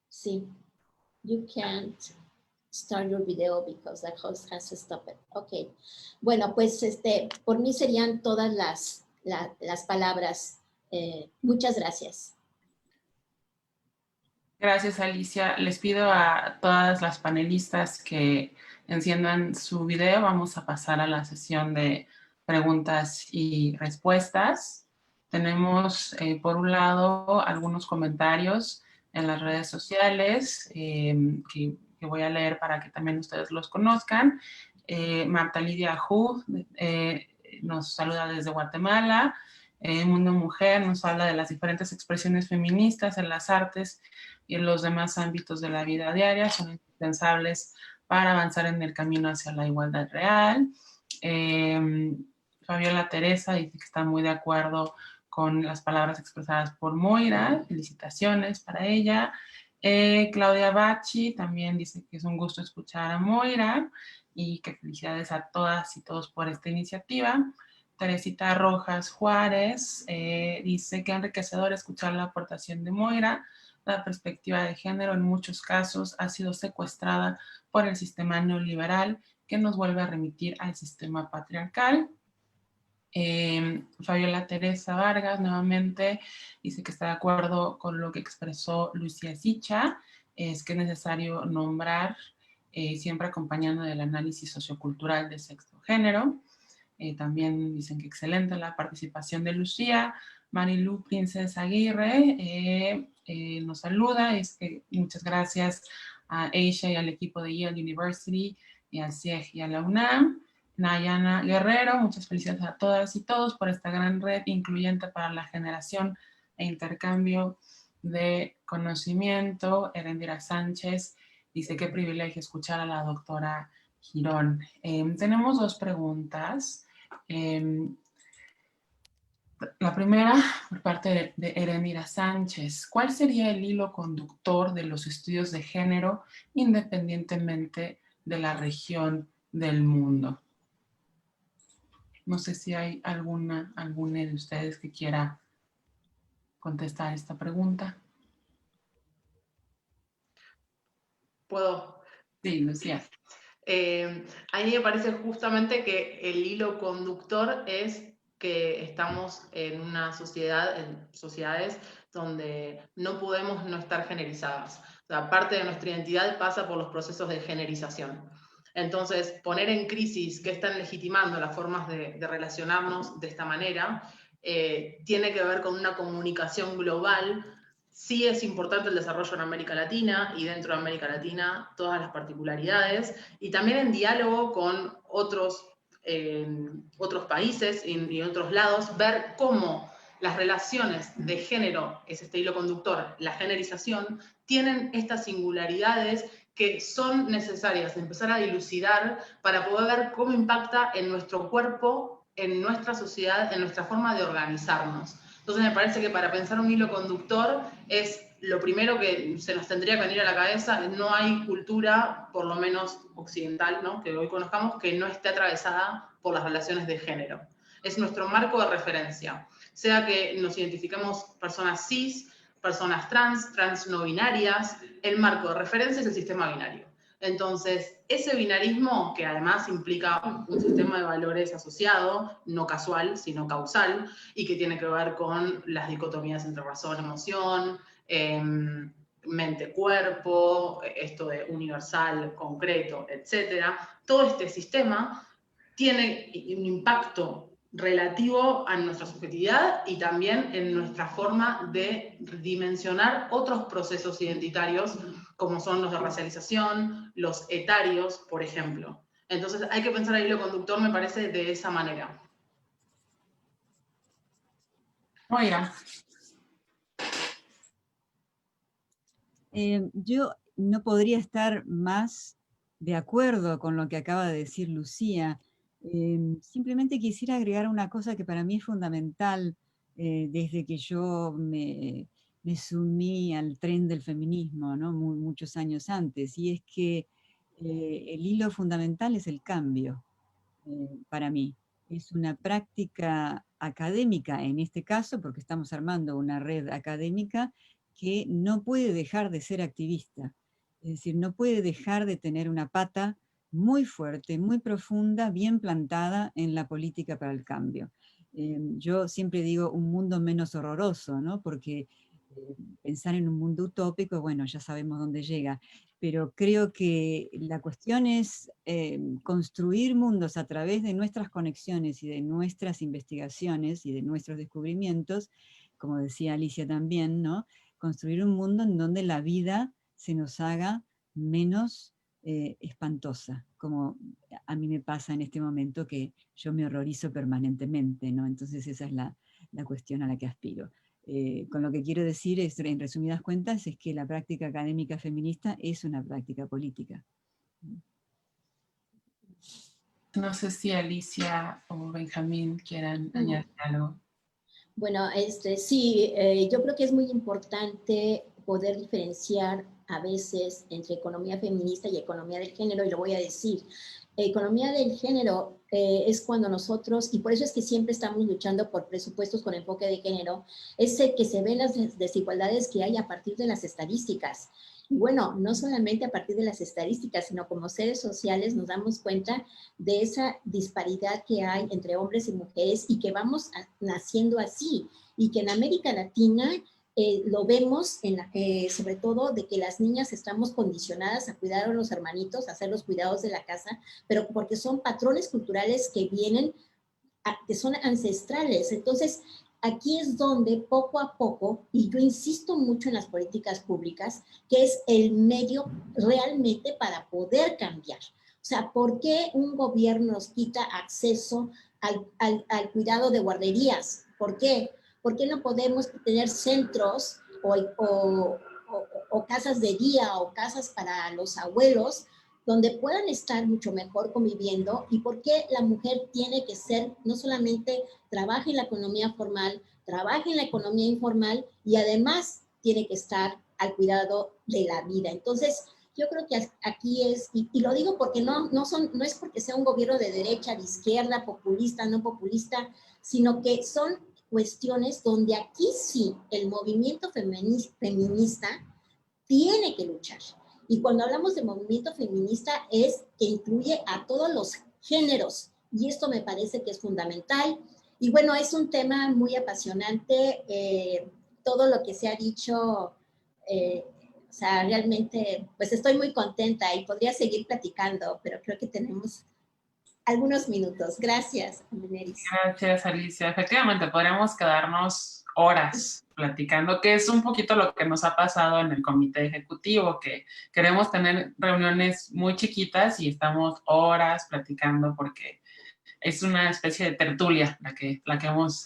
sí. You can't start your video because the host has to stop it. Ok. Bueno, pues por mí serían todas las palabras. Muchas gracias. Gracias, Alicia. Les pido a todas las panelistas que enciendan su video. Vamos a pasar a la sesión de preguntas y respuestas. Tenemos, por un lado, algunos comentarios en las redes sociales que voy a leer para que también ustedes los conozcan. Marta Lidia Hu nos saluda desde Guatemala. Mundo Mujer nos habla de las diferentes expresiones feministas en las artes y en los demás ámbitos de la vida diaria, son indispensables para avanzar en el camino hacia la igualdad real. Fabiola Teresa dice que está muy de acuerdo con las palabras expresadas por Moira, felicitaciones para ella. Claudia Bacci también dice que es un gusto escuchar a Moira y que felicidades a todas y todos por esta iniciativa. Teresita Rojas Juárez dice que enriquecedor escuchar la aportación de Moira. La perspectiva de género en muchos casos ha sido secuestrada por el sistema neoliberal que nos vuelve a remitir al sistema patriarcal. Fabiola Teresa Vargas nuevamente dice que está de acuerdo con lo que expresó Lucía Sicha, es que es necesario nombrar, siempre acompañando del análisis sociocultural de sexo género. También dicen que excelente la participación de Lucía. Marilu Princesa Aguirre nos saluda, es que muchas gracias a Aisha y al equipo de Yale University y al CIEG y a la UNAM. Nayana Guerrero, muchas felicidades a todas y todos por esta gran red incluyente para la generación e intercambio de conocimiento. Erendira Sánchez dice qué privilegio escuchar a la doctora Girón. Tenemos dos preguntas. La primera, por parte de Erendira Sánchez. ¿Cuál sería el hilo conductor de los estudios de género independientemente de la región del mundo? No sé si hay alguna de ustedes que quiera contestar esta pregunta. ¿Puedo? Sí, Lucía. A mí me parece justamente que el hilo conductor es que estamos en una sociedad, en sociedades donde no podemos no estar generizadas. O sea, parte de nuestra identidad pasa por los procesos de generización. Entonces, poner en crisis qué están legitimando las formas de relacionarnos de esta manera tiene que ver con una comunicación global. Sí es importante el desarrollo en América Latina y dentro de América Latina todas las particularidades y también en diálogo con otros países y otros lados, ver cómo las relaciones de género, es este hilo conductor, la generización, tienen estas singularidades que son necesarias empezar a dilucidar para poder ver cómo impacta en nuestro cuerpo, en nuestra sociedad, en nuestra forma de organizarnos. Entonces me parece que para pensar un hilo conductor es lo primero que se nos tendría que venir a la cabeza. No hay cultura, por lo menos occidental, ¿no?, que hoy conozcamos, que no esté atravesada por las relaciones de género. Es nuestro marco de referencia. Sea que nos identifiquemos personas cis, personas trans no binarias, el marco de referencia es el sistema binario. Entonces, ese binarismo, que además implica un sistema de valores asociado, no casual, sino causal, y que tiene que ver con las dicotomías entre razón, emoción, mente-cuerpo, esto de universal, concreto, etc. Todo este sistema tiene un impacto relativo a nuestra subjetividad y también en nuestra forma de dimensionar otros procesos identitarios, como son los de racialización, los etarios, por ejemplo. Entonces hay que pensar el hilo conductor, me parece, de esa manera. Moira. Yo no podría estar más de acuerdo con lo que acaba de decir Lucía. Simplemente quisiera agregar una cosa que para mí es fundamental desde que yo me sumí al tren del feminismo, ¿no? Muchos años antes, y es que el hilo fundamental es el cambio para mí. Es una práctica académica en este caso, porque estamos armando una red académica que no puede dejar de ser activista. Es decir, no puede dejar de tener una pata muy fuerte, muy profunda, bien plantada en la política para el cambio. Yo siempre digo un mundo menos horroroso, ¿no? Porque pensar en un mundo utópico, bueno, ya sabemos dónde llega, pero creo que la cuestión es construir mundos a través de nuestras conexiones y de nuestras investigaciones y de nuestros descubrimientos, como decía Alicia también, ¿no? Construir un mundo en donde la vida se nos haga menos espantosa, como a mí me pasa en este momento que yo me horrorizo permanentemente, ¿no? Entonces esa es la cuestión a la que aspiro. Con lo que quiero decir, en resumidas cuentas, es que la práctica académica feminista es una práctica política. No sé si Alicia o Benjamín quieran añadir algo. Bueno, sí, yo creo que es muy importante poder diferenciar a veces entre economía feminista y economía del género, y lo voy a decir. Economía del género es cuando nosotros, y por eso es que siempre estamos luchando por presupuestos con enfoque de género, es que se ven las desigualdades que hay a partir de las estadísticas. Y bueno, no solamente a partir de las estadísticas, sino como seres sociales nos damos cuenta de esa disparidad que hay entre hombres y mujeres y que vamos naciendo así. Y que en América Latina lo vemos sobre todo de que las niñas estamos condicionadas a cuidar a los hermanitos, a hacer los cuidados de la casa, pero porque son patrones culturales que vienen, que son ancestrales. Entonces, aquí es donde poco a poco, y yo insisto mucho en las políticas públicas, que es el medio realmente para poder cambiar. O sea, ¿por qué un gobierno nos quita acceso al cuidado de guarderías? ¿Por qué? ¿Por qué no podemos tener centros o casas de día o casas para los abuelos donde puedan estar mucho mejor conviviendo? ¿Y por qué la mujer tiene que ser, no solamente trabaja en la economía formal, trabaja en la economía informal y además tiene que estar al cuidado de la vida? Entonces, yo creo que aquí es, y lo digo porque no es porque sea un gobierno de derecha, de izquierda, populista, no populista, sino que son cuestiones donde aquí sí el movimiento feminista tiene que luchar. Y cuando hablamos de movimiento feminista es que incluye a todos los géneros, y esto me parece que es fundamental. Y bueno, es un tema muy apasionante, todo lo que se ha dicho, o sea, realmente, pues estoy muy contenta y podría seguir platicando, pero creo que tenemos algunos minutos. Gracias, Ameneris. Gracias, Alicia. Efectivamente, podríamos quedarnos horas platicando, que es un poquito lo que nos ha pasado en el comité ejecutivo, que queremos tener reuniones muy chiquitas y estamos horas platicando porque es una especie de tertulia la que hemos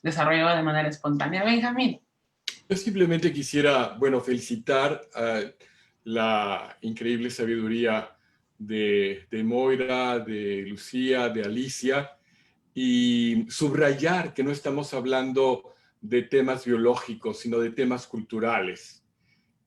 desarrollado de manera espontánea. Benjamín. Yo simplemente quisiera, bueno, felicitar la increíble sabiduría de Moira, de Lucía, de Alicia, y subrayar que no estamos hablando de temas biológicos, sino de temas culturales.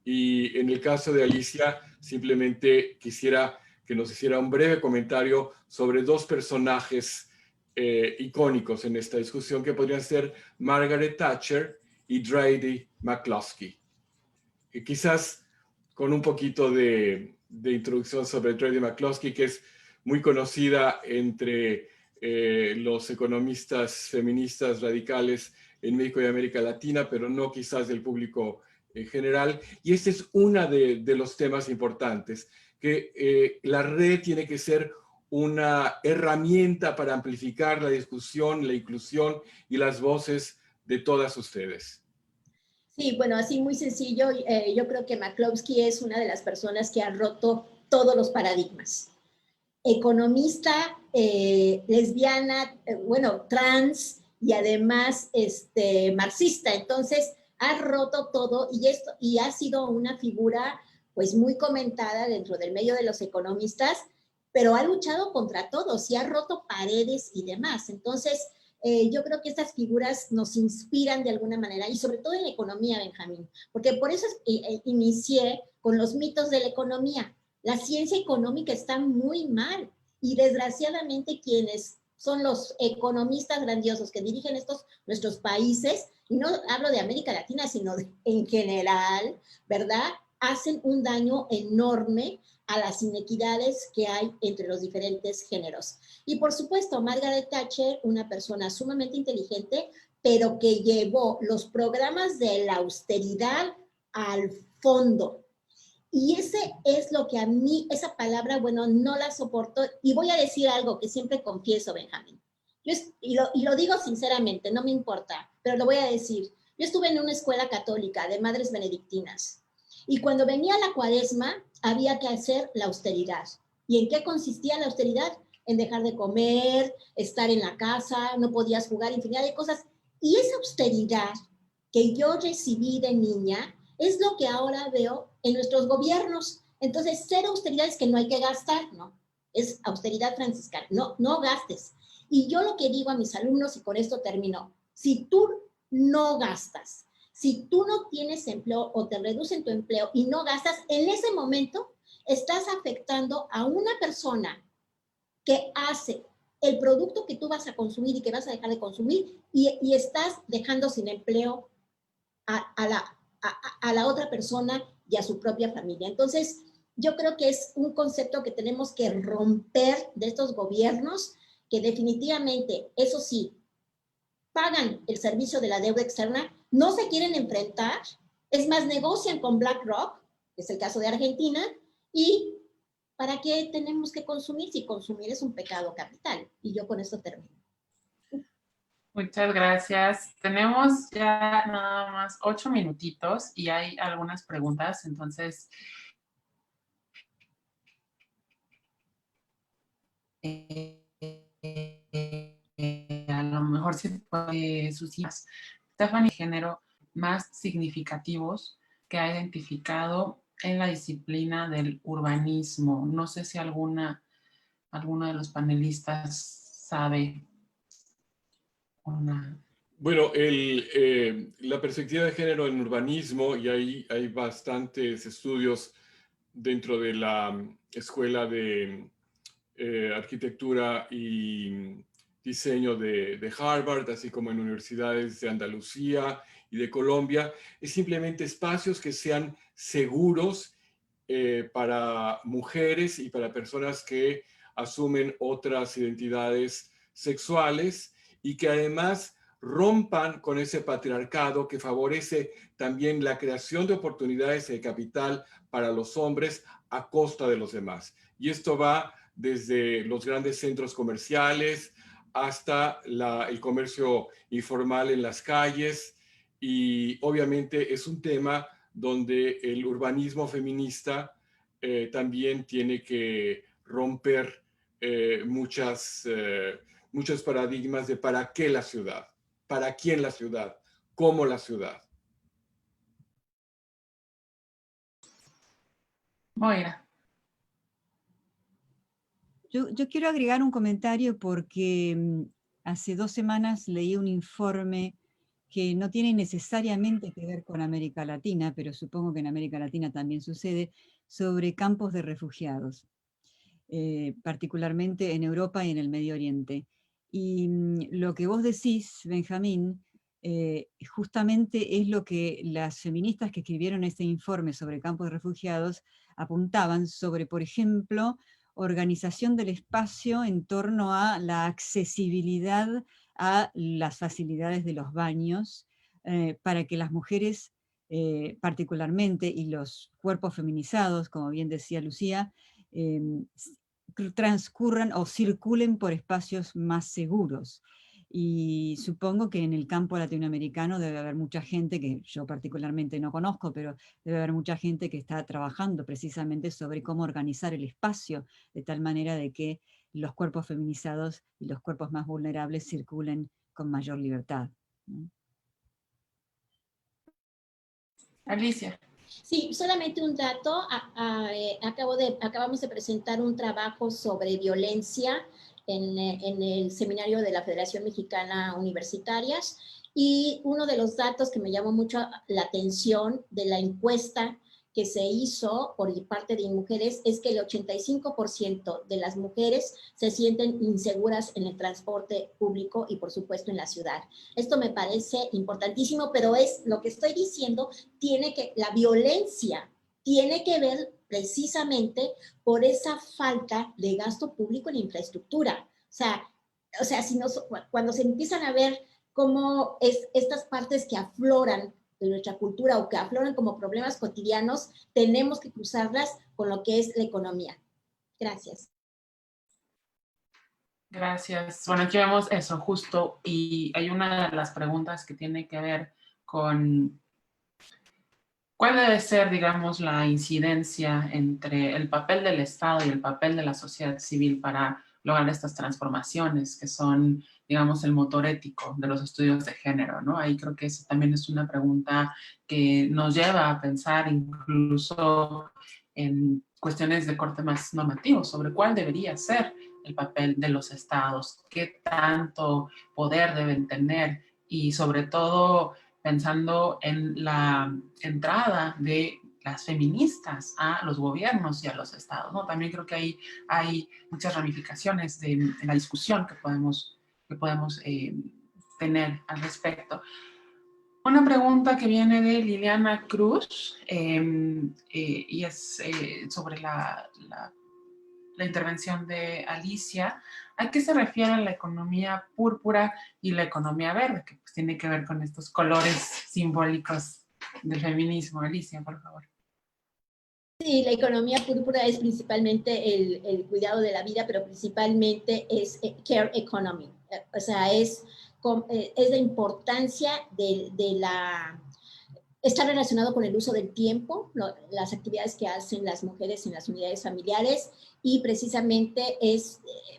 Y en el caso de Alicia, simplemente quisiera que nos hiciera un breve comentario sobre dos personajes icónicos en esta discusión, que podrían ser Margaret Thatcher y Deirdre McCloskey. Y quizás con un poquito de introducción sobre Deirdre McCloskey, que es muy conocida entre los economistas feministas radicales en México y América Latina, pero no quizás del público en general. Y este es uno de los temas importantes, que la red tiene que ser una herramienta para amplificar la discusión, la inclusión y las voces de todas ustedes. Sí, bueno, así muy sencillo, yo creo que McCloskey es una de las personas que ha roto todos los paradigmas. Economista, lesbiana, bueno, trans y además marxista. Entonces, ha roto todo y ha sido una figura pues muy comentada dentro del medio de los economistas, pero ha luchado contra todos y ha roto paredes y demás. Entonces, yo creo que estas figuras nos inspiran de alguna manera, y sobre todo en la economía, Benjamín, porque por eso inicié con los mitos de la economía. La ciencia económica está muy mal y desgraciadamente quienes son los economistas grandiosos que dirigen nuestros países, y no hablo de América Latina, sino en general, ¿verdad? Hacen un daño enorme a las inequidades que hay entre los diferentes géneros. Y por supuesto, Margaret Thatcher, una persona sumamente inteligente, pero que llevó los programas de la austeridad al fondo. Y ese es lo que a mí, esa palabra, bueno, no la soporto. Y voy a decir algo que siempre confieso, Benjamín. Y lo digo sinceramente, no me importa, pero lo voy a decir. Yo estuve en una escuela católica de madres benedictinas. Y cuando venía la cuaresma, había que hacer la austeridad. ¿Y en qué consistía la austeridad? En dejar de comer, estar en la casa, no podías jugar, infinidad de cosas. Y esa austeridad que yo recibí de niña es lo que ahora veo en nuestros gobiernos. Entonces, cero austeridad es que no hay que gastar, ¿no? Es austeridad franciscana, no gastes. Y yo lo que digo a mis alumnos, y con esto termino, si tú no gastas, si tú no tienes empleo o te reducen tu empleo y no gastas, en ese momento estás afectando a una persona que hace el producto que tú vas a consumir y que vas a dejar de consumir, y estás dejando sin empleo a la otra persona y a su propia familia. Entonces, yo creo que es un concepto que tenemos que romper de estos gobiernos que definitivamente, eso sí, pagan el servicio de la deuda externa, no se quieren enfrentar, es más, negocian con BlackRock, que es el caso de Argentina, y ¿para qué tenemos que consumir si consumir es un pecado capital? Y yo con esto termino. Muchas gracias. Tenemos ya nada más 8 minutitos y hay algunas preguntas, entonces a lo mejor si puede sus hijas. Stephanie, género más significativos que ha identificado en la disciplina del urbanismo. No sé si alguno de los panelistas sabe una. Bueno, la perspectiva de género en urbanismo, y ahí hay bastantes estudios dentro de la Escuela de Arquitectura y Diseño de Harvard, así como en universidades de Andalucía y de Colombia, es simplemente espacios que sean seguros para mujeres y para personas que asumen otras identidades sexuales y que además rompan con ese patriarcado que favorece también la creación de oportunidades de capital para los hombres a costa de los demás. Y esto va desde los grandes centros comerciales hasta el comercio informal en las calles, y obviamente es un tema donde el urbanismo feminista también tiene que romper muchos paradigmas de para qué la ciudad, para quién la ciudad, cómo la ciudad. Moira. Yo quiero agregar un comentario porque hace 2 semanas leí un informe que no tiene necesariamente que ver con América Latina, pero supongo que en América Latina también sucede, sobre campos de refugiados, particularmente en Europa y en el Medio Oriente. Y lo que vos decís, Benjamín, justamente es lo que las feministas que escribieron este informe sobre campos de refugiados apuntaban sobre, por ejemplo, organización del espacio en torno a la accesibilidad a las facilidades de los baños, para que las mujeres particularmente, y los cuerpos feminizados, como bien decía Lucía, transcurran o circulen por espacios más seguros. Y supongo que en el campo latinoamericano debe haber mucha gente, que yo particularmente no conozco, pero debe haber mucha gente que está trabajando precisamente sobre cómo organizar el espacio, de tal manera de que los cuerpos feminizados y los cuerpos más vulnerables circulen con mayor libertad, ¿no? Alicia. Sí, solamente un dato. Acabamos de presentar un trabajo sobre violencia en el seminario de la Federación Mexicana Universitarias, y uno de los datos que me llamó mucho la atención de la encuesta que se hizo por parte de mujeres es que el 85% de las mujeres se sienten inseguras en el transporte público y por supuesto en la ciudad. Esto me parece importantísimo, pero es lo que estoy diciendo, la violencia tiene que ver precisamente por esa falta de gasto público en infraestructura. O sea, cuando se empiezan a ver cómo estas partes que afloran de nuestra cultura o que afloran como problemas cotidianos, tenemos que cruzarlas con lo que es la economía. Gracias. Gracias. Bueno, aquí vemos eso justo, y hay una de las preguntas que tiene que ver con cuál debe ser, digamos, la incidencia entre el papel del Estado y el papel de la sociedad civil para lograr estas transformaciones que son, digamos, el motor ético de los estudios de género, ¿no? Ahí creo que esa también es una pregunta que nos lleva a pensar incluso en cuestiones de corte más normativo sobre cuál debería ser el papel de los estados, qué tanto poder deben tener, y sobre todo pensando en la entrada de las feministas a los gobiernos y a los estados, ¿no? También creo que ahí hay muchas ramificaciones en la discusión que podemos tener al respecto. Una pregunta que viene de Liliana Cruz, y es sobre la intervención de Alicia. ¿A qué se refiere la economía púrpura y la economía verde? Que pues tiene que ver con estos colores simbólicos del feminismo. Alicia, por favor. Sí, la economía púrpura es principalmente el cuidado de la vida, pero principalmente es care economy. O sea, es la importancia está relacionado con el uso del tiempo, las actividades que hacen las mujeres en las unidades familiares, y precisamente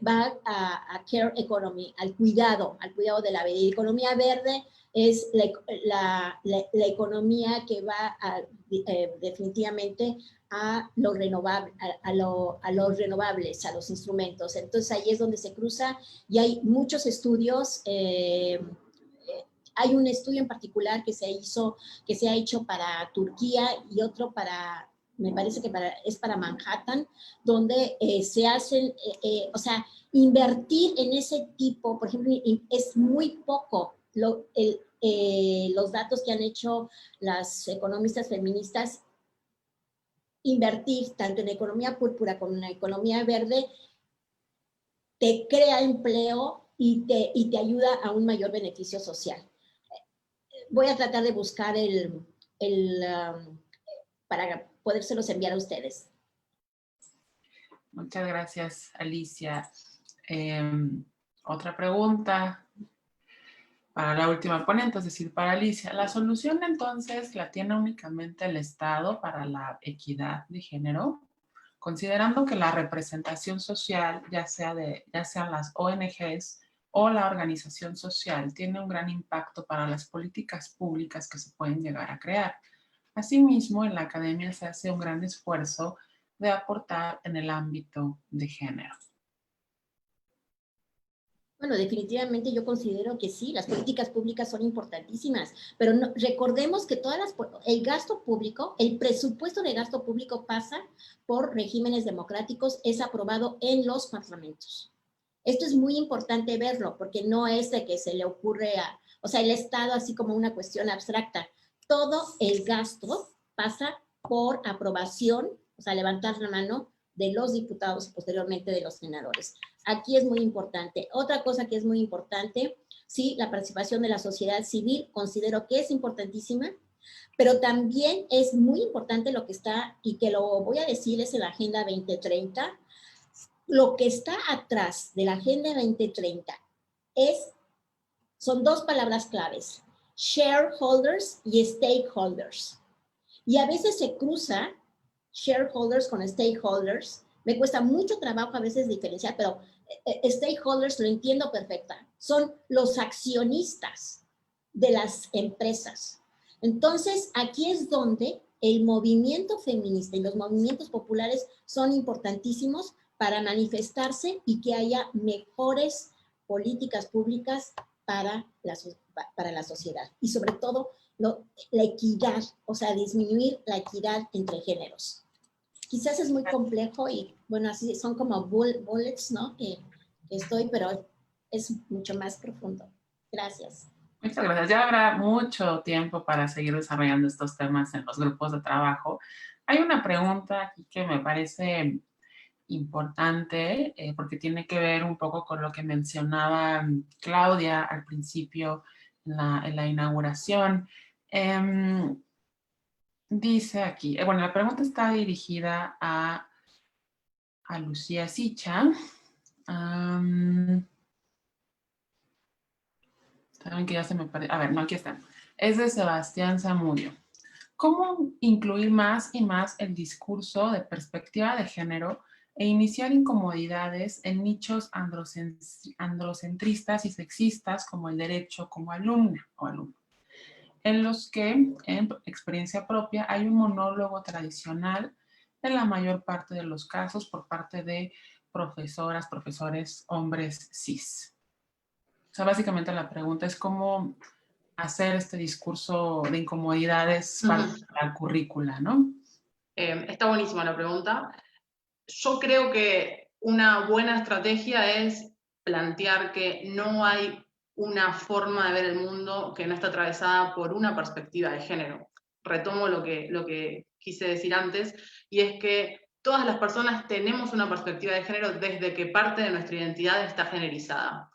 va a care economy, al cuidado de la vida. Y economía verde es la economía que va definitivamente a los renovables, a los instrumentos. Entonces ahí es donde se cruza, y hay muchos estudios. Hay un estudio en particular que se ha hecho para Turquía, y otro me parece que es para Manhattan, donde se hacen, o sea, invertir en ese tipo, por ejemplo, es muy poco los datos que han hecho las economistas feministas. Invertir tanto en economía púrpura como en economía verde te crea empleo y te ayuda a un mayor beneficio social. Voy a tratar de buscar para podérselos enviar a ustedes. Muchas gracias, Alicia. Otra pregunta para la última ponente, es decir, para Alicia. ¿La solución entonces la tiene únicamente el Estado para la equidad de género? Considerando que la representación social, ya sean las ONGs o la organización social, tiene un gran impacto para las políticas públicas que se pueden llegar a crear. Asimismo, en la academia se hace un gran esfuerzo de aportar en el ámbito de género. Bueno, definitivamente yo considero que sí, las políticas públicas son importantísimas, pero recordemos que el gasto público, el presupuesto de gasto público pasa por regímenes democráticos, es aprobado en los parlamentos. Esto es muy importante verlo, porque no es de que se le ocurre el Estado así como una cuestión abstracta. Todo el gasto pasa por aprobación, o sea, levantar la mano de los diputados y posteriormente de los senadores. Aquí es muy importante. Otra cosa que es muy importante, sí, la participación de la sociedad civil, considero que es importantísima, pero también es muy importante lo que está, y que lo voy a decir, es en la Agenda 2030, lo que está atrás de la Agenda 2030 son dos palabras claves, shareholders y stakeholders. Y a veces se cruza shareholders con stakeholders. Me cuesta mucho trabajo a veces diferenciar, pero stakeholders lo entiendo perfecta. Son los accionistas de las empresas. Entonces, aquí es donde el movimiento feminista y los movimientos populares son importantísimos para manifestarse y que haya mejores políticas públicas para la sociedad. Y sobre todo, la equidad, o sea, disminuir la equidad entre géneros. Quizás es muy complejo y, bueno, así son como bullets, ¿no? Que pero es mucho más profundo. Gracias. Muchas gracias. Ya habrá mucho tiempo para seguir desarrollando estos temas en los grupos de trabajo. Hay una pregunta aquí que me parece importante porque tiene que ver un poco con lo que mencionaba Claudia al principio en la inauguración. Dice aquí, bueno, la pregunta está dirigida a Lucía Sicha. Saben que ya se me parece. A ver, no, aquí está. Es de Sebastián Zamudio. ¿Cómo incluir más y más el discurso de perspectiva de género e iniciar incomodidades en nichos androcentristas y sexistas como el derecho como alumna o alumno? En los que, en experiencia propia, hay un monólogo tradicional en la mayor parte de los casos por parte de profesoras, profesores, hombres cis. O sea, básicamente la pregunta es cómo hacer este discurso de incomodidades para la currícula, ¿no? Está buenísima la pregunta. Yo creo que una buena estrategia es plantear que no hay una forma de ver el mundo que no está atravesada por una perspectiva de género. Retomo lo que quise decir antes, y es que todas las personas tenemos una perspectiva de género desde que parte de nuestra identidad está generizada.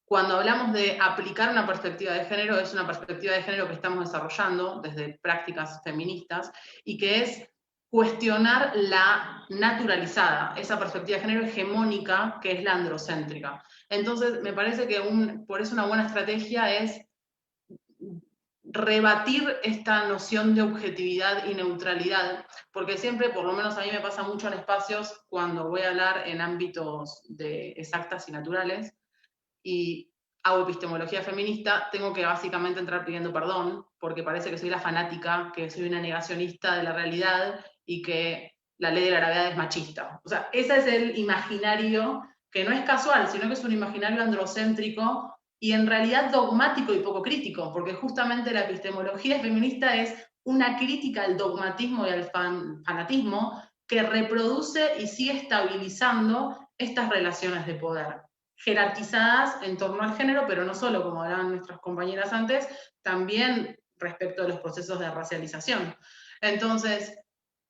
Cuando hablamos de aplicar una perspectiva de género, es una perspectiva de género que estamos desarrollando desde prácticas feministas y que es cuestionar la naturalizada, esa perspectiva de género hegemónica que es la androcéntrica. Entonces, me parece que por eso una buena estrategia es rebatir esta noción de objetividad y neutralidad, porque siempre, por lo menos a mí me pasa mucho en espacios cuando voy a hablar en ámbitos de exactas y naturales, y hago epistemología feminista, tengo que básicamente entrar pidiendo perdón, porque parece que soy la fanática, que soy una negacionista de la realidad y que la ley de la gravedad es machista. O sea, ese es el imaginario que no es casual, sino que es un imaginario androcéntrico y en realidad dogmático y poco crítico, porque justamente la epistemología feminista es una crítica al dogmatismo y al fanatismo que reproduce y sigue estabilizando estas relaciones de poder, jerarquizadas en torno al género, pero no solo, como hablaban nuestras compañeras antes, también respecto a los procesos de racialización. Entonces,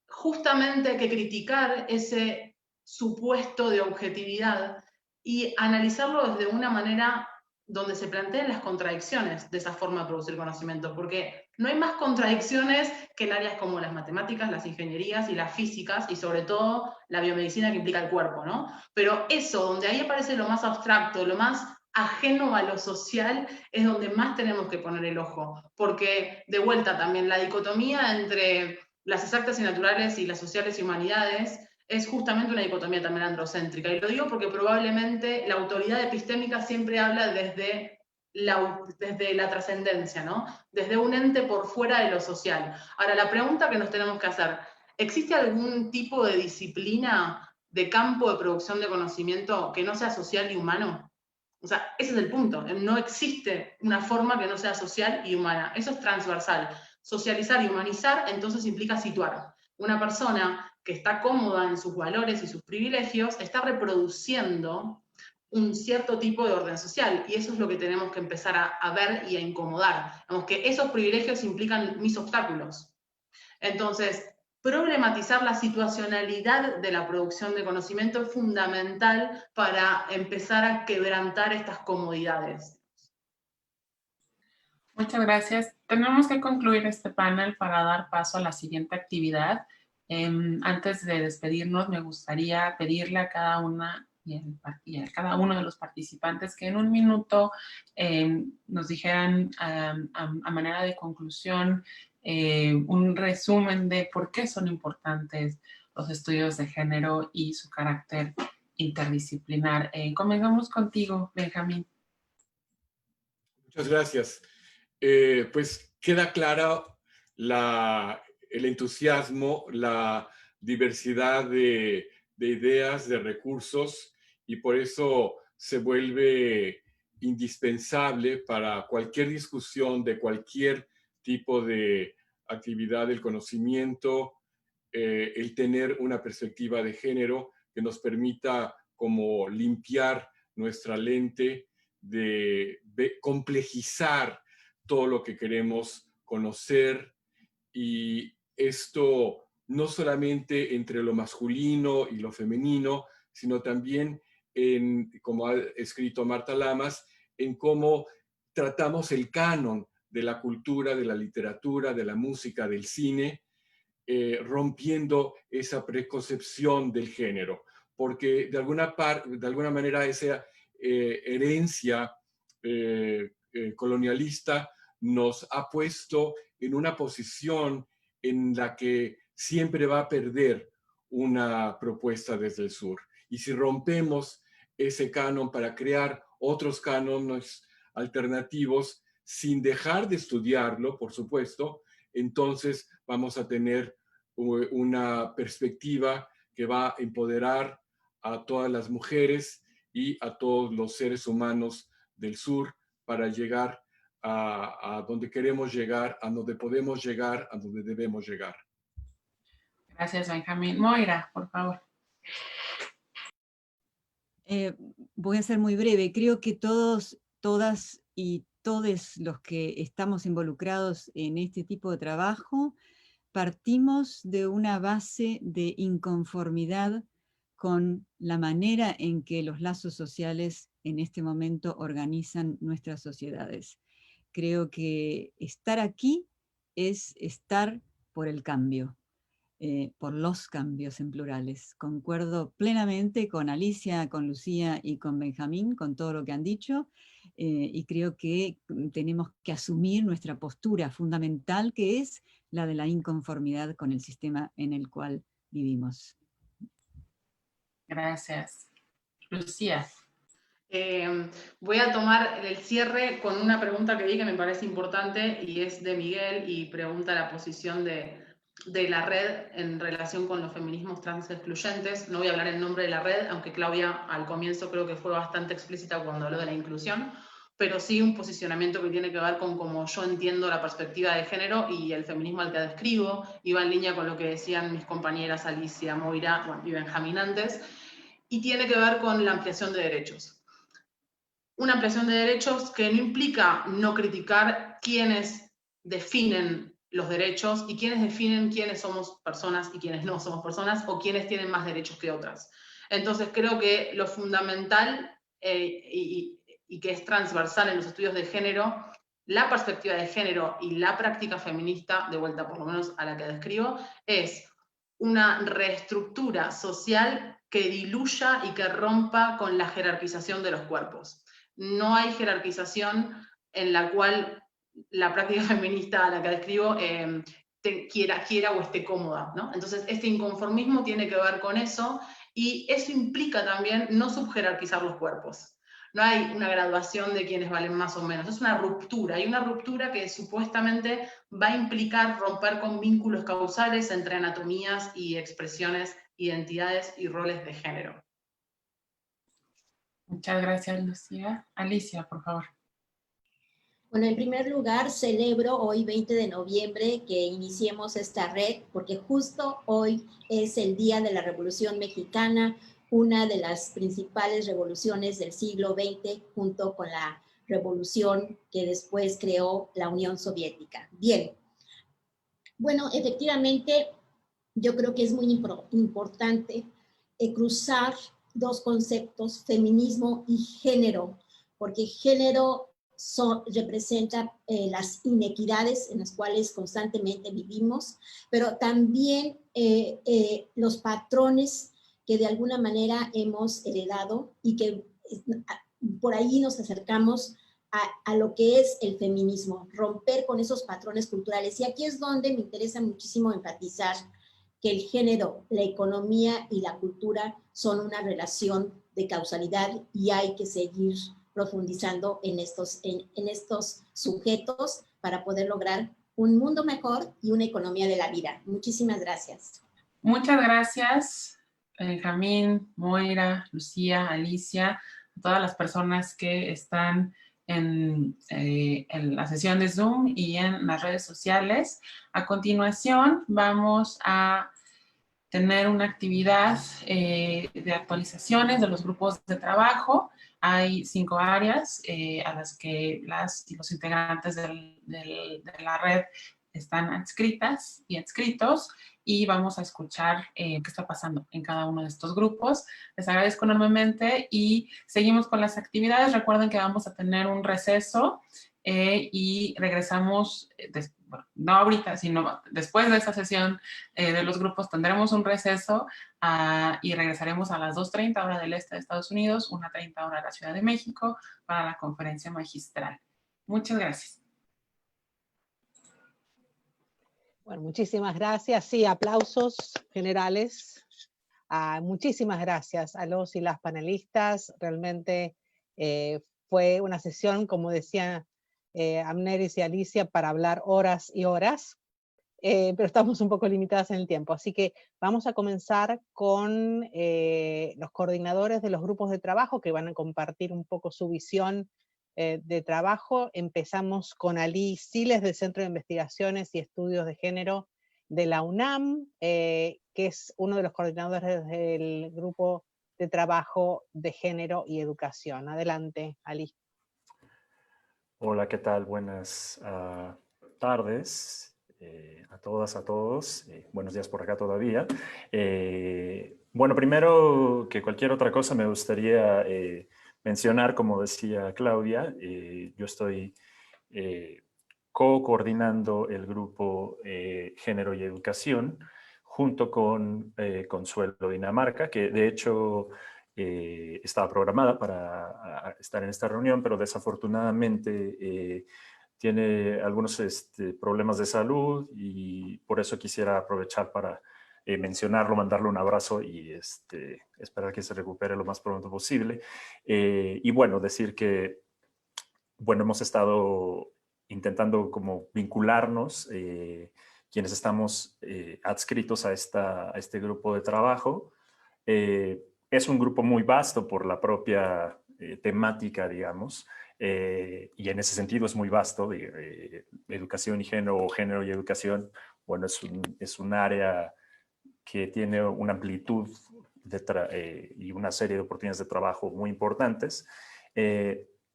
justamente hay que criticar ese supuesto de objetividad y analizarlo desde una manera donde se planteen las contradicciones de esa forma de producir conocimiento, porque no hay más contradicciones que en áreas como las matemáticas, las ingenierías y las físicas, y sobre todo la biomedicina que implica el cuerpo, ¿no? Pero eso, donde ahí aparece lo más abstracto, lo más ajeno a lo social, es donde más tenemos que poner el ojo, porque de vuelta también la dicotomía entre las exactas y naturales y las sociales y humanidades es justamente una dicotomía también androcéntrica. Y lo digo porque probablemente la autoridad epistémica siempre habla desde la trascendencia, ¿no? Desde un ente por fuera de lo social. Ahora, la pregunta que nos tenemos que hacer, ¿existe algún tipo de disciplina de campo de producción de conocimiento que no sea social y humano? O sea, ese es el punto. No existe una forma que no sea social y humana. Eso es transversal. Socializar y humanizar, entonces implica situar. Una persona que está cómoda en sus valores y sus privilegios está reproduciendo un cierto tipo de orden social, y eso es lo que tenemos que empezar a ver y a incomodar. Digamos que esos privilegios implican mis obstáculos. Entonces, problematizar la situacionalidad de la producción de conocimiento es fundamental para empezar a quebrantar estas comodidades. Muchas gracias. Tenemos que concluir este panel para dar paso a la siguiente actividad. Antes de despedirnos, me gustaría pedirle a cada una y a cada uno de los participantes que en un minuto nos dijeran a manera de conclusión un resumen de por qué son importantes los estudios de género y su carácter interdisciplinar. Comenzamos contigo, Benjamín. Muchas gracias. Pues queda clara el entusiasmo, la diversidad de ideas, de recursos, y por eso se vuelve indispensable para cualquier discusión de cualquier tipo de actividad del conocimiento, el tener una perspectiva de género que nos permita como limpiar nuestra lente, de complejizar todo lo que queremos conocer, y esto no solamente entre lo masculino y lo femenino, sino también como ha escrito Marta Lamas, en cómo tratamos el canon de la cultura, de la literatura, de la música, del cine, rompiendo esa preconcepción del género, porque de alguna manera esa herencia colonialista nos ha puesto en una posición en la que siempre va a perder una propuesta desde el sur. Y si rompemos ese canon para crear otros cánones alternativos, sin dejar de estudiarlo, por supuesto, entonces vamos a tener una perspectiva que va a empoderar a todas las mujeres y a todos los seres humanos del sur para llegar a donde queremos llegar, a donde podemos llegar, a donde debemos llegar. Gracias, Benjamín. Moira, por favor. Voy a ser muy breve. Creo que todos, todas y todos los que estamos involucrados en este tipo de trabajo partimos de una base de inconformidad con la manera en que los lazos sociales en este momento organizan nuestras sociedades. Creo que estar aquí es estar por el cambio, por los cambios en plurales. Concuerdo plenamente con Alicia, con Lucía y con Benjamín, con todo lo que han dicho, y creo que tenemos que asumir nuestra postura fundamental, que es la de la inconformidad con el sistema en el cual vivimos. Gracias. Lucía. Voy a tomar el cierre con una pregunta que vi que me parece importante, y es de Miguel, y pregunta la posición de la red en relación con los feminismos trans excluyentes. No voy a hablar en nombre de la red, aunque Claudia al comienzo creo que fue bastante explícita cuando habló de la inclusión, pero sí un posicionamiento que tiene que ver con cómo yo entiendo la perspectiva de género y el feminismo al que describo. Iba en línea con lo que decían mis compañeras Alicia, Moira y Benjamín antes, y tiene que ver con la ampliación de derechos. Una ampliación de derechos que no implica no criticar quienes definen los derechos y quienes definen quiénes somos personas y quiénes no somos personas, o quienes tienen más derechos que otras. Entonces creo que lo fundamental y que es transversal en los estudios de género, la perspectiva de género y la práctica feminista, de vuelta por lo menos a la que describo, es una reestructura social que diluya y que rompa con la jerarquización de los cuerpos. No hay jerarquización en la cual la práctica feminista a la que describo quiera o esté cómoda, ¿no? Entonces, este inconformismo tiene que ver con eso, y eso implica también no subjerarquizar los cuerpos. No hay una graduación de quienes valen más o menos, es una ruptura. Hay una ruptura que supuestamente va a implicar romper con vínculos causales entre anatomías y expresiones, identidades y roles de género. Muchas gracias, Lucía. Alicia, por favor. Bueno, en primer lugar, celebro hoy, 20 de noviembre, que iniciemos esta red, porque justo hoy es el Día de la Revolución Mexicana, una de las principales revoluciones del siglo XX, junto con la revolución que después creó la Unión Soviética. Bien, bueno, efectivamente, yo creo que es muy importante cruzar dos conceptos, feminismo y género, porque género representa las inequidades en las cuales constantemente vivimos, pero también los patrones que de alguna manera hemos heredado y que por ahí nos acercamos a lo que es el feminismo, romper con esos patrones culturales. Y aquí es donde me interesa muchísimo enfatizar que el género, la economía y la cultura son una relación de causalidad y hay que seguir profundizando en estos sujetos para poder lograr un mundo mejor y una economía de la vida. Muchísimas gracias. Muchas gracias, Benjamín, Moira, Lucía, Alicia, a todas las personas que están en la sesión de Zoom y en las redes sociales. A continuación, vamos a tener una actividad de actualizaciones de los grupos de trabajo. Hay 5 áreas a las que las y los integrantes de la red están adscritas y adscritos, y vamos a escuchar qué está pasando en cada uno de estos grupos. Les agradezco enormemente y seguimos con las actividades. Recuerden que vamos a tener un receso y regresamos, bueno, no ahorita, sino después de esta sesión de los grupos tendremos un receso y regresaremos a las 2:30 hora del este de Estados Unidos, 1:30 hora de la Ciudad de México para la conferencia magistral. Muchas gracias. Bueno, muchísimas gracias. Sí, aplausos generales. Muchísimas gracias a los y las panelistas. Realmente fue una sesión, como decía Amneris y Alicia, para hablar horas y horas, pero estamos un poco limitadas en el tiempo. Así que vamos a comenzar con los coordinadores de los grupos de trabajo que van a compartir un poco su visión de trabajo. Empezamos con Ali Siles del Centro de Investigaciones y Estudios de Género de la UNAM, que es uno de los coordinadores del grupo de trabajo de género y educación. Adelante, Ali. Hola, ¿qué tal? Buenas tardes a todas, a todos. Buenos días por acá todavía. Bueno, primero que cualquier otra cosa me gustaría mencionar, como decía Claudia, yo estoy co-coordinando el grupo Género y Educación junto con Consuelo Dinamarca, que de hecho estaba programada para estar en esta reunión, pero desafortunadamente tiene algunos problemas de salud y por eso quisiera aprovechar para mencionarlo, mandarle un abrazo y esperar que se recupere lo más pronto posible. Y bueno, decir que bueno, hemos estado intentando como vincularnos, quienes estamos adscritos a este grupo de trabajo. Es un grupo muy vasto por la propia temática, digamos, y en ese sentido es muy vasto. Educación y género, o género y educación, bueno, es un área que tiene una amplitud y una serie de oportunidades de trabajo muy importantes.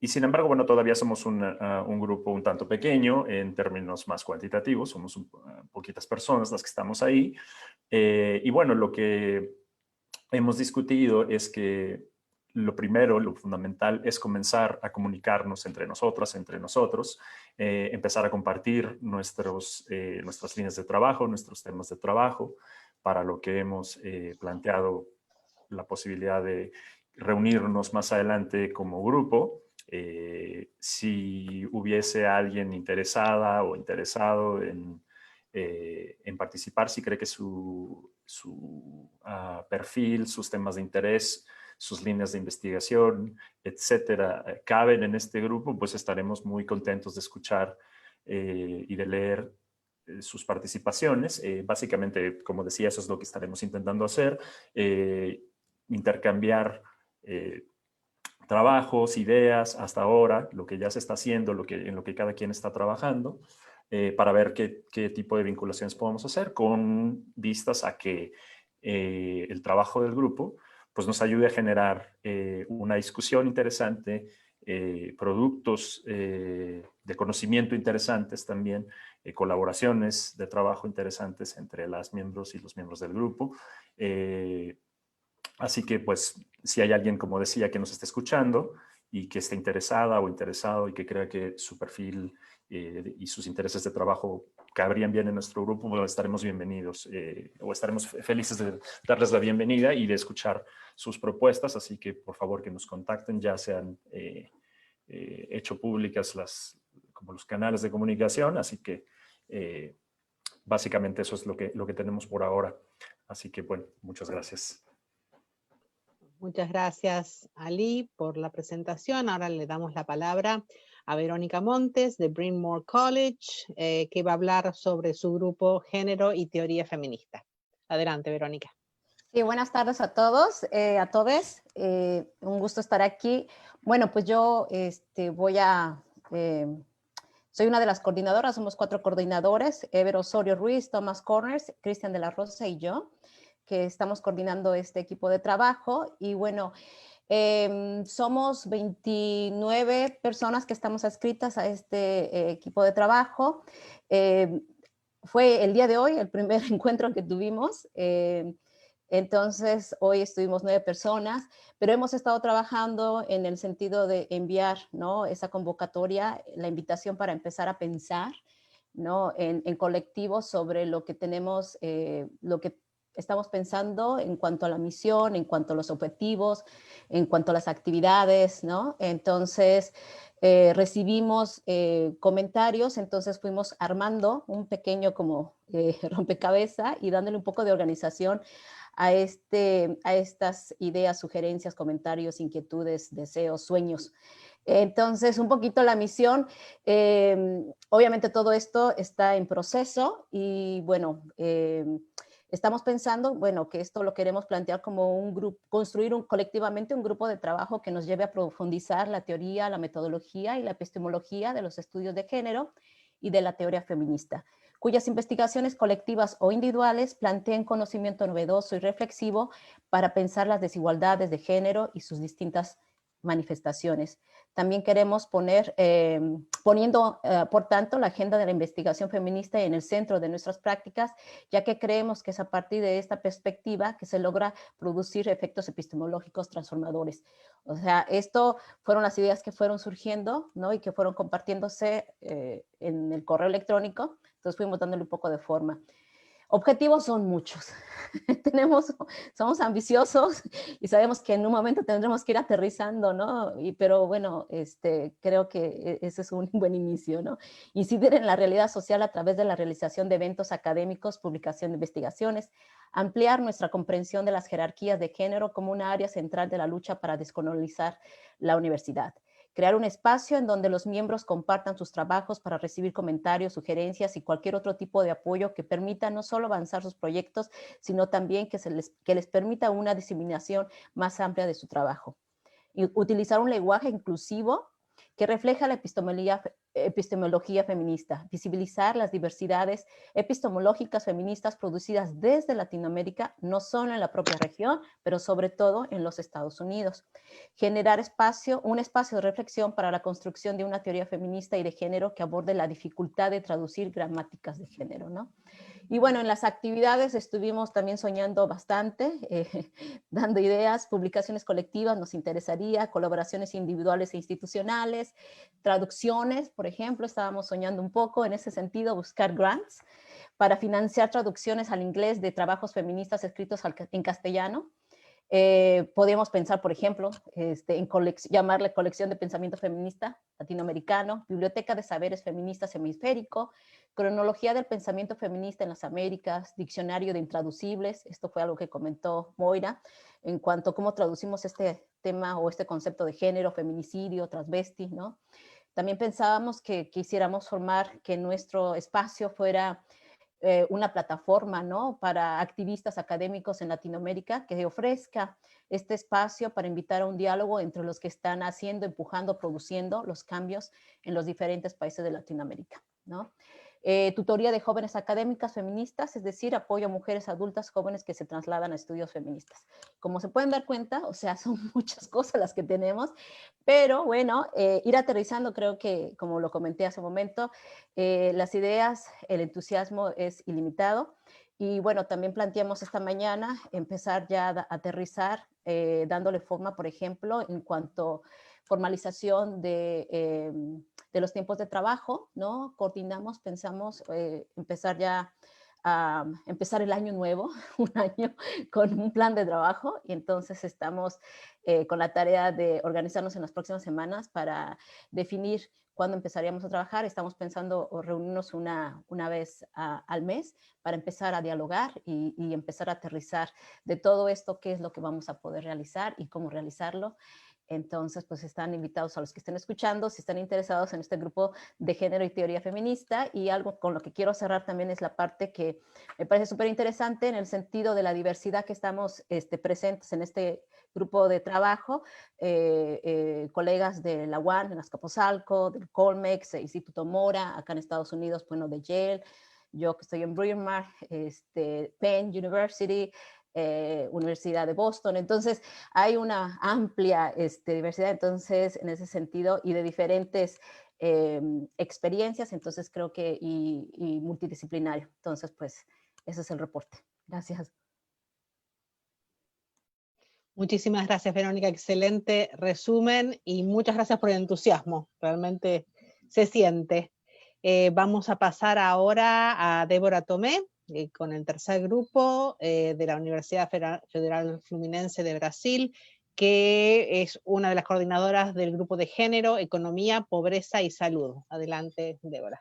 Y sin embargo, bueno, todavía somos un grupo un tanto pequeño en términos más cuantitativos, somos poquitas personas las que estamos ahí. Y bueno, lo que hemos discutido es que lo primero, lo fundamental, es comenzar a comunicarnos entre nosotras, entre nosotros, empezar a compartir nuestras líneas de trabajo, nuestros temas de trabajo, para lo que hemos planteado la posibilidad de reunirnos más adelante como grupo. Si hubiese alguien interesada o interesado en participar, si cree que su perfil, sus temas de interés, sus líneas de investigación, etcétera, caben en este grupo, pues estaremos muy contentos de escuchar y de leer sus participaciones. Básicamente, como decía, eso es lo que estaremos intentando hacer, intercambiar trabajos, ideas, hasta ahora, lo que ya se está haciendo, en lo que cada quien está trabajando, para ver qué tipo de vinculaciones podemos hacer con vistas a que el trabajo del grupo pues, nos ayude a generar una discusión interesante, productos de conocimiento interesantes también, colaboraciones de trabajo interesantes entre las miembros y los miembros del grupo. Así que, pues, si hay alguien, como decía, que nos esté escuchando y que esté interesada o interesado y que crea que su perfil y sus intereses de trabajo cabrían bien en nuestro grupo, bueno, estaremos bienvenidos o estaremos felices de darles la bienvenida y de escuchar sus propuestas, así que por favor que nos contacten, ya se han hecho públicas como los canales de comunicación, así que básicamente eso es lo que tenemos por ahora. Así que bueno, muchas gracias. Muchas gracias, Ali, por la presentación. Ahora le damos la palabra a Verónica Montes de Bryn Mawr College, que va a hablar sobre su grupo Género y Teoría Feminista. Adelante, Verónica. Sí, buenas tardes a todos, a todes. Un gusto estar aquí. Bueno, pues yo soy una de las coordinadoras, somos 4 coordinadores, Ever Osorio Ruiz, Thomas Corners, Cristian de la Rosa y yo, que estamos coordinando este equipo de trabajo. Y bueno, somos 29 personas que estamos adscritas a este equipo de trabajo. Fue el día de hoy el primer encuentro que tuvimos. Entonces, hoy estuvimos 9 personas, pero hemos estado trabajando en el sentido de enviar, ¿no?, esa convocatoria, la invitación para empezar a pensar, ¿no?, en colectivo sobre lo que tenemos, lo que estamos pensando en cuanto a la misión, en cuanto a los objetivos, en cuanto a las actividades, ¿no? Entonces, recibimos comentarios, entonces fuimos armando un pequeño como rompecabezas y dándole un poco de organización a estas ideas, sugerencias, comentarios, inquietudes, deseos, sueños. Entonces, un poquito la misión, obviamente todo esto está en proceso y bueno, estamos pensando, bueno, que esto lo queremos plantear como un grupo, construir colectivamente un grupo de trabajo que nos lleve a profundizar la teoría, la metodología y la epistemología de los estudios de género y de la teoría feminista, cuyas investigaciones colectivas o individuales planteen conocimiento novedoso y reflexivo para pensar las desigualdades de género y sus distintas manifestaciones. También queremos poniendo, por tanto, la agenda de la investigación feminista en el centro de nuestras prácticas, ya que creemos que es a partir de esta perspectiva que se logra producir efectos epistemológicos transformadores. O sea, esto fueron las ideas que fueron surgiendo, ¿no?, y que fueron compartiéndose en el correo electrónico. Entonces fuimos dándole un poco de forma. Objetivos son muchos. Somos ambiciosos y sabemos que en un momento tendremos que ir aterrizando, ¿no? Pero bueno, creo que ese es un buen inicio, ¿no? Incidir en la realidad social a través de la realización de eventos académicos, publicación de investigaciones, ampliar nuestra comprensión de las jerarquías de género como una área central de la lucha para descolonizar la universidad. Crear un espacio en donde los miembros compartan sus trabajos para recibir comentarios, sugerencias y cualquier otro tipo de apoyo que permita no solo avanzar sus proyectos, sino también que les permita una diseminación más amplia de su trabajo. Y utilizar un lenguaje inclusivo que refleja la epistemología feminista, visibilizar las diversidades epistemológicas feministas producidas desde Latinoamérica, no solo en la propia región, pero sobre todo en los Estados Unidos. Generar un espacio de reflexión para la construcción de una teoría feminista y de género que aborde la dificultad de traducir gramáticas de género, ¿no? Y bueno, en las actividades estuvimos también soñando bastante, dando ideas, publicaciones colectivas, nos interesaría, colaboraciones individuales e institucionales, traducciones, por ejemplo, estábamos soñando un poco en ese sentido, buscar grants para financiar traducciones al inglés de trabajos feministas escritos en castellano. Podríamos pensar, por ejemplo, en llamarle Colección de Pensamiento Feminista Latinoamericano, Biblioteca de Saberes Feministas Hemisférico, Cronología del Pensamiento Feminista en las Américas, Diccionario de Intraducibles. Esto fue algo que comentó Moira en cuanto a cómo traducimos este tema o este concepto de género, feminicidio, transvesti, ¿no? También pensábamos que quisiéramos formar que nuestro espacio fuera una plataforma, ¿no?, para activistas académicos en Latinoamérica que ofrezca este espacio para invitar a un diálogo entre los que están haciendo, empujando, produciendo los cambios en los diferentes países de Latinoamérica, ¿no? Tutoría de jóvenes académicas feministas, es decir, apoyo a mujeres adultas jóvenes que se trasladan a estudios feministas. Como se pueden dar cuenta, o sea, son muchas cosas las que tenemos, pero bueno, ir aterrizando, creo que, como lo comenté hace un momento, las ideas, el entusiasmo es ilimitado. Y bueno, también planteamos esta mañana empezar ya a aterrizar, dándole forma, por ejemplo, en cuanto formalización de los tiempos de trabajo, ¿no? Coordinamos, pensamos empezar ya a empezar el año nuevo, un año con un plan de trabajo, y entonces estamos con la tarea de organizarnos en las próximas semanas para definir cuándo empezaríamos a trabajar. Estamos pensando reunirnos una vez al mes para empezar a dialogar y empezar a aterrizar de todo esto, qué es lo que vamos a poder realizar y cómo realizarlo. Entonces, pues están invitados a los que estén escuchando, si están interesados en este grupo de género y teoría feminista. Y algo con lo que quiero cerrar también es la parte que me parece súper interesante en el sentido de la diversidad que estamos presentes en este grupo de trabajo, colegas de la UAN, en Azcapotzalco, del Colmex, Instituto Mora, acá en Estados Unidos, bueno, de Yale, yo que estoy en Bryn Mawr, Penn University, Universidad de Boston. Entonces hay una amplia diversidad, entonces, en ese sentido, y de diferentes experiencias, entonces creo que, y multidisciplinario. Entonces, pues, ese es el reporte. Gracias. Muchísimas gracias, Verónica. Excelente resumen y muchas gracias por el entusiasmo. Realmente se siente. Vamos a pasar ahora a Débora Tomé, con el tercer grupo de la Universidad Federal Fluminense de Brasil, que es una de las coordinadoras del grupo de género, economía, pobreza y salud. Adelante, Débora.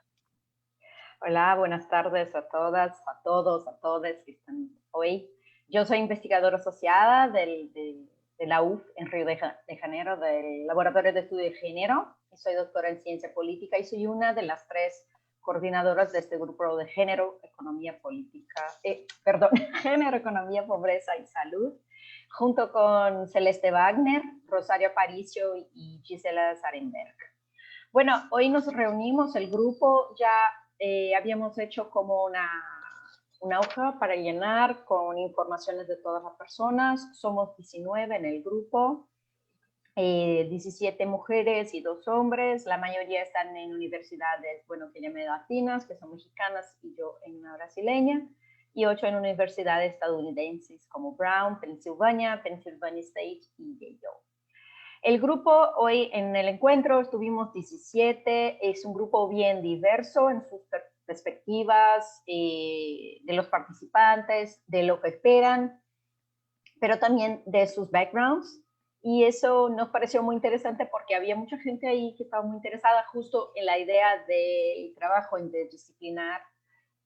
Hola, buenas tardes a todas, a todos, a todas que están hoy. Yo soy investigadora asociada de la UF en Río de Janeiro, del Laboratorio de Estudio de Género, y soy doctora en Ciencia Política y soy una de las 3 coordinadoras de este grupo de género, economía política, género, economía, pobreza y salud, junto con Celeste Wagner, Rosario Aparicio y Gisela Sarenberg. Bueno, hoy nos reunimos, el grupo ya habíamos hecho como una hoja para llenar con informaciones de todas las personas. Somos 19 en el grupo, 17 mujeres y 2 hombres. La mayoría están en universidades, bueno, que llamé latinas, que son mexicanas, y yo en una brasileña, y 8 en universidades estadounidenses como Brown, Pennsylvania State y Yale. El grupo hoy en el encuentro estuvimos 17, es un grupo bien diverso en sus perspectivas, de los participantes, de lo que esperan, pero también de sus backgrounds. Y eso nos pareció muy interesante porque había mucha gente ahí que estaba muy interesada justo en la idea del trabajo interdisciplinar.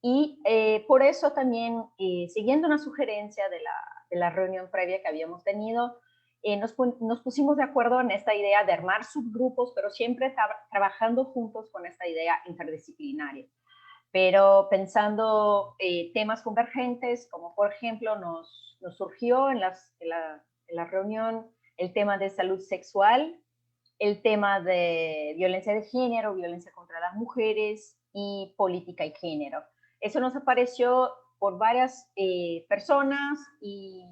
Y por eso también, siguiendo una sugerencia de la reunión previa que habíamos tenido, nos pusimos de acuerdo en esta idea de armar subgrupos, pero siempre trabajando juntos con esta idea interdisciplinaria. Pero pensando temas convergentes, como por ejemplo nos surgió en la reunión el tema de salud sexual, el tema de violencia de género, violencia contra las mujeres y política y género. Eso nos apareció por varias personas y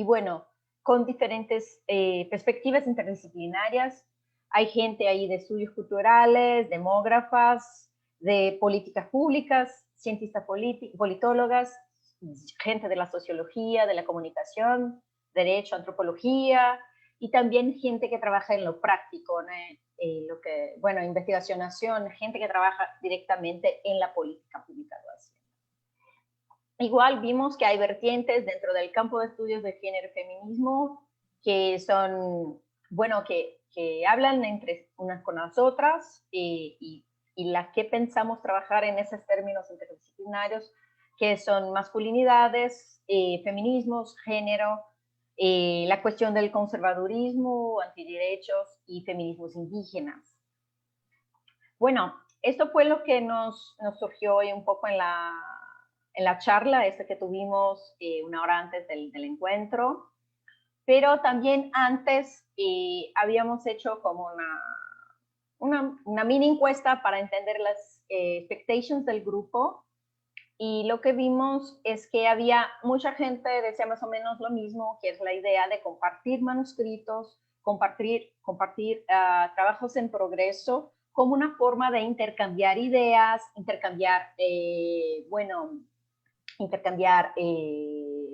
bueno, con diferentes perspectivas interdisciplinarias. Hay gente ahí de estudios culturales, demógrafas, de políticas públicas, cientistas politólogas, gente de la sociología, de la comunicación, derecho, antropología, y también gente que trabaja en lo práctico, ¿no? Investigación, gente que trabaja directamente en la política pública. Igual vimos que hay vertientes dentro del campo de estudios de género y feminismo que son, bueno, que hablan entre unas con las otras y las que pensamos trabajar en esos términos interdisciplinarios, que son masculinidades, feminismos, género, la cuestión del conservadurismo, antiderechos y feminismos indígenas. Bueno, esto fue lo que nos surgió hoy un poco en la charla que tuvimos una hora antes del encuentro, pero también antes habíamos hecho como una mini encuesta para entender las expectations del grupo, y lo que vimos es que había mucha gente que decía más o menos lo mismo, que es la idea de compartir manuscritos, compartir trabajos en progreso como una forma de intercambiar ideas, intercambiar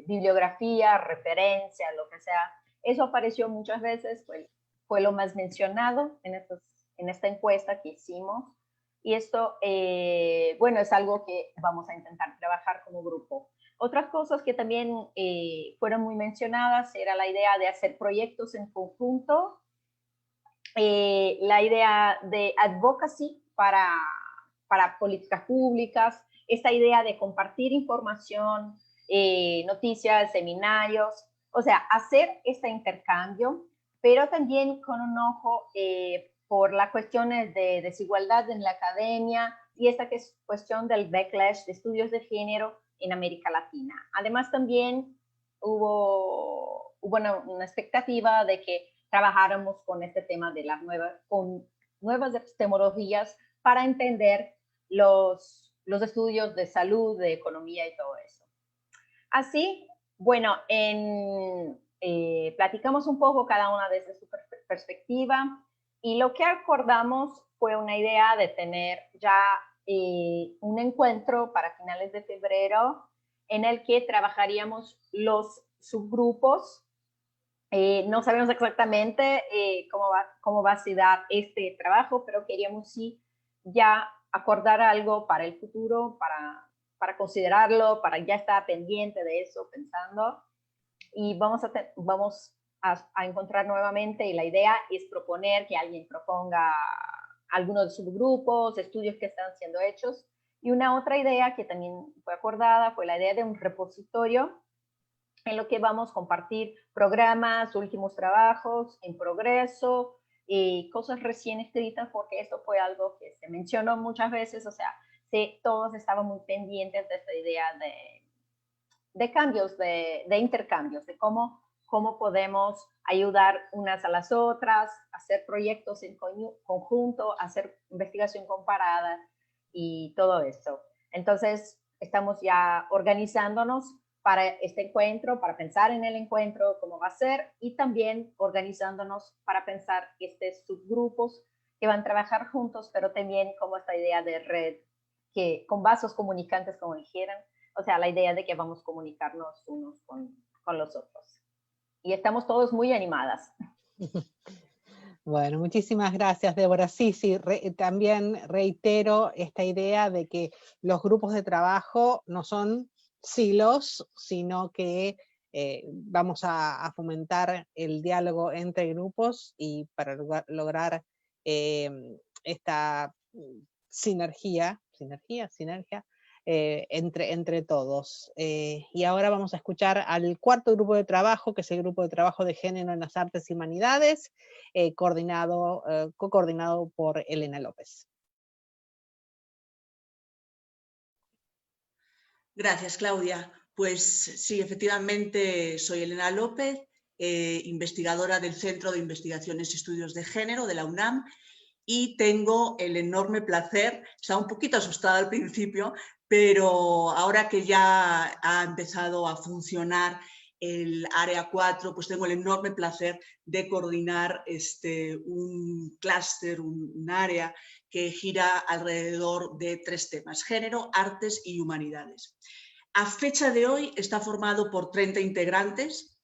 bibliografía, referencia, lo que sea. Eso apareció muchas veces, pues, fue lo más mencionado en esta encuesta que hicimos. Y esto, bueno, es algo que vamos a intentar trabajar como grupo. Otras cosas que también fueron muy mencionadas era la idea de hacer proyectos en conjunto, la idea de advocacy para políticas públicas, esta idea de compartir información, noticias, seminarios, o sea, hacer este intercambio, pero también con un ojo por las cuestiones de desigualdad en la academia y esta cuestión del backlash de estudios de género en América Latina. Además, también hubo una expectativa de que trabajáramos con este tema de las nuevas epistemologías para entender los estudios de salud, de economía y todo eso. Así, bueno, platicamos un poco cada una desde su perspectiva y lo que acordamos fue una idea de tener ya un encuentro para finales de febrero en el que trabajaríamos los subgrupos. No sabemos exactamente cómo va a ser este trabajo, pero queríamos sí ya acordar algo para el futuro, para considerarlo, para ya estar pendiente de eso, pensando. Y vamos a encontrar nuevamente, y la idea es proponer que alguien proponga algunos de sus grupos, estudios que están siendo hechos. Y una otra idea que también fue acordada fue la idea de un repositorio en lo que vamos a compartir programas, últimos trabajos en progreso, cosas recién escritas, porque esto fue algo que se mencionó muchas veces, o sea, todos estaban muy pendientes de esta idea de cambios, de intercambios, de cómo podemos ayudar unas a las otras, hacer proyectos en conjunto, hacer investigación comparada y todo eso. Entonces, estamos ya organizándonos para este encuentro, para pensar en el encuentro, cómo va a ser, y también organizándonos para pensar estos subgrupos que van a trabajar juntos, pero también como esta idea de red, que con vasos comunicantes, como dijeran, o sea, la idea de que vamos a comunicarnos unos con los otros. Y estamos todos muy animadas. Bueno, muchísimas gracias, Débora. Sí, también reitero esta idea de que los grupos de trabajo no son silos, sino que vamos a fomentar el diálogo entre grupos y para lograr esta sinergia entre todos. Y ahora vamos a escuchar al cuarto grupo de trabajo, que es el grupo de trabajo de género en las artes y humanidades, co-coordinado por Elena López. Gracias, Claudia. Pues sí, efectivamente soy Elena López, investigadora del Centro de Investigaciones y Estudios de Género de la UNAM, y tengo el enorme placer, estaba un poquito asustada al principio, pero ahora que ya ha empezado a funcionar el Área 4, pues tengo el enorme placer de coordinar un clúster, un área que gira alrededor de 3 temas: género, artes y humanidades. A fecha de hoy está formado por 30 integrantes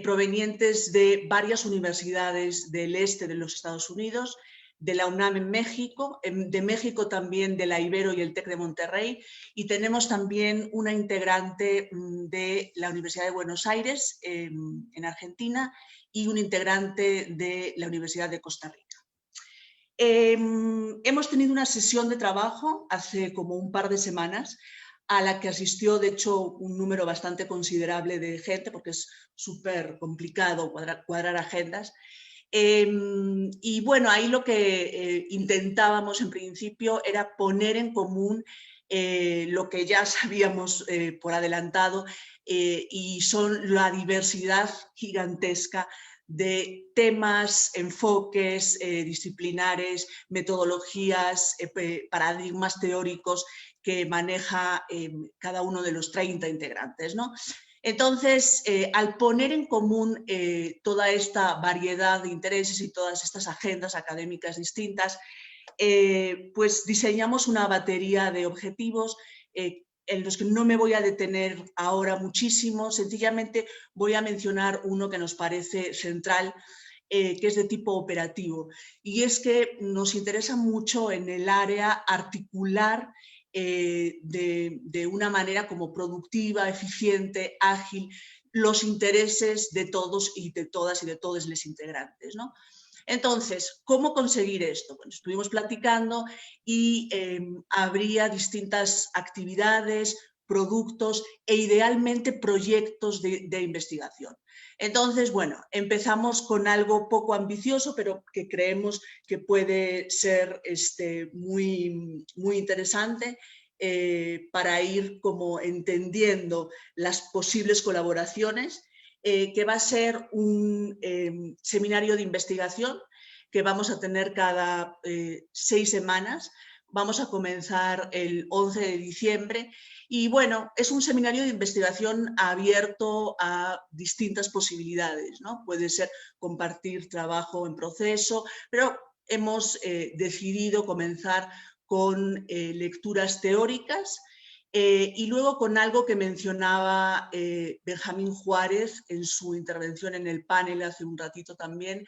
provenientes de varias universidades del este de los Estados Unidos, de la UNAM en México, de México también de la Ibero y el TEC de Monterrey, y tenemos también una integrante de la Universidad de Buenos Aires en Argentina y un integrante de la Universidad de Costa Rica. Hemos tenido una sesión de trabajo hace como un par de semanas a la que asistió, de hecho, un número bastante considerable de gente, porque es súper complicado cuadrar agendas. Y bueno, ahí lo que intentábamos en principio era poner en común lo que ya sabíamos por adelantado, y son la diversidad gigantesca de temas, enfoques disciplinares, metodologías, paradigmas teóricos que maneja cada uno de los 30 integrantes, ¿no? Entonces, al poner en común toda esta variedad de intereses y todas estas agendas académicas distintas, pues diseñamos una batería de objetivos en los que no me voy a detener ahora muchísimo, sencillamente voy a mencionar uno que nos parece central, que es de tipo operativo. Y es que nos interesa mucho en el área articular de una manera como productiva, eficiente, ágil, los intereses de todos y de todas y de todos los integrantes, ¿no? Entonces, ¿cómo conseguir esto? Bueno, estuvimos platicando y habría distintas actividades, productos e idealmente proyectos de investigación. Entonces, bueno, empezamos con algo poco ambicioso, pero que creemos que puede ser muy, muy interesante para ir como entendiendo las posibles colaboraciones, que va a ser un seminario de investigación que vamos a tener cada 6 semanas. Vamos a comenzar el 11 de diciembre y bueno, es un seminario de investigación abierto a distintas posibilidades, ¿no? Puede ser compartir trabajo en proceso, pero hemos decidido comenzar con lecturas teóricas y luego con algo que mencionaba Benjamín Juárez en su intervención en el panel hace un ratito también,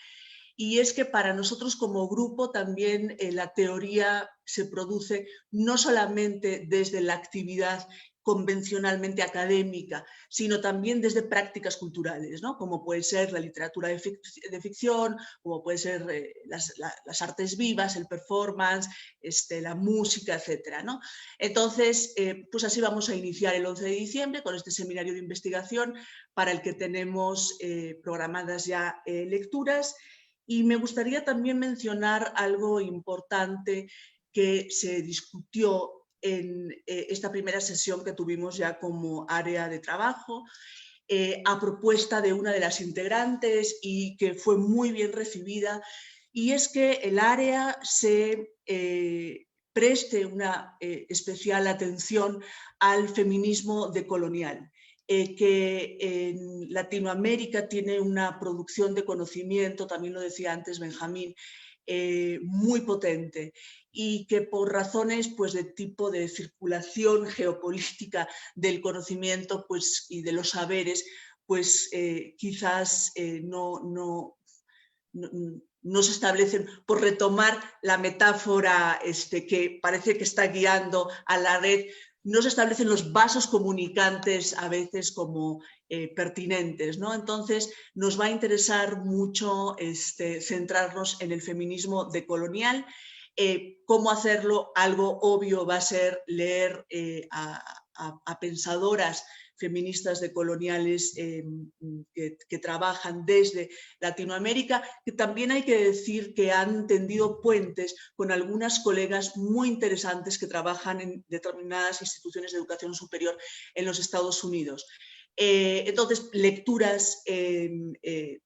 y es que para nosotros como grupo también la teoría se produce no solamente desde la actividad convencionalmente académica, sino también desde prácticas culturales, ¿no? Como puede ser la literatura de ficción, como puede ser las artes vivas, el performance, la música, etcétera, ¿no? Entonces, pues así vamos a iniciar el 11 de diciembre con este seminario de investigación para el que tenemos programadas ya lecturas. Y me gustaría también mencionar algo importante que se discutió en esta primera sesión que tuvimos ya como área de trabajo, a propuesta de una de las integrantes y que fue muy bien recibida, y es que el área se preste una especial atención al feminismo decolonial. Que en Latinoamérica tiene una producción de conocimiento, también lo decía antes Benjamín, muy potente y que por razones pues, de tipo de circulación geopolítica del conocimiento pues, y de los saberes, pues quizás no se establecen, por retomar la metáfora que parece que está guiando a la red, no se establecen los vasos comunicantes a veces como pertinentes, ¿no? Entonces nos va a interesar mucho centrarnos en el feminismo decolonial. ¿Cómo hacerlo? Algo obvio va a ser leer a pensadoras feministas decoloniales que trabajan desde Latinoamérica, que también hay que decir que han tendido puentes con algunas colegas muy interesantes que trabajan en determinadas instituciones de educación superior en los Estados Unidos. Entonces, lecturas de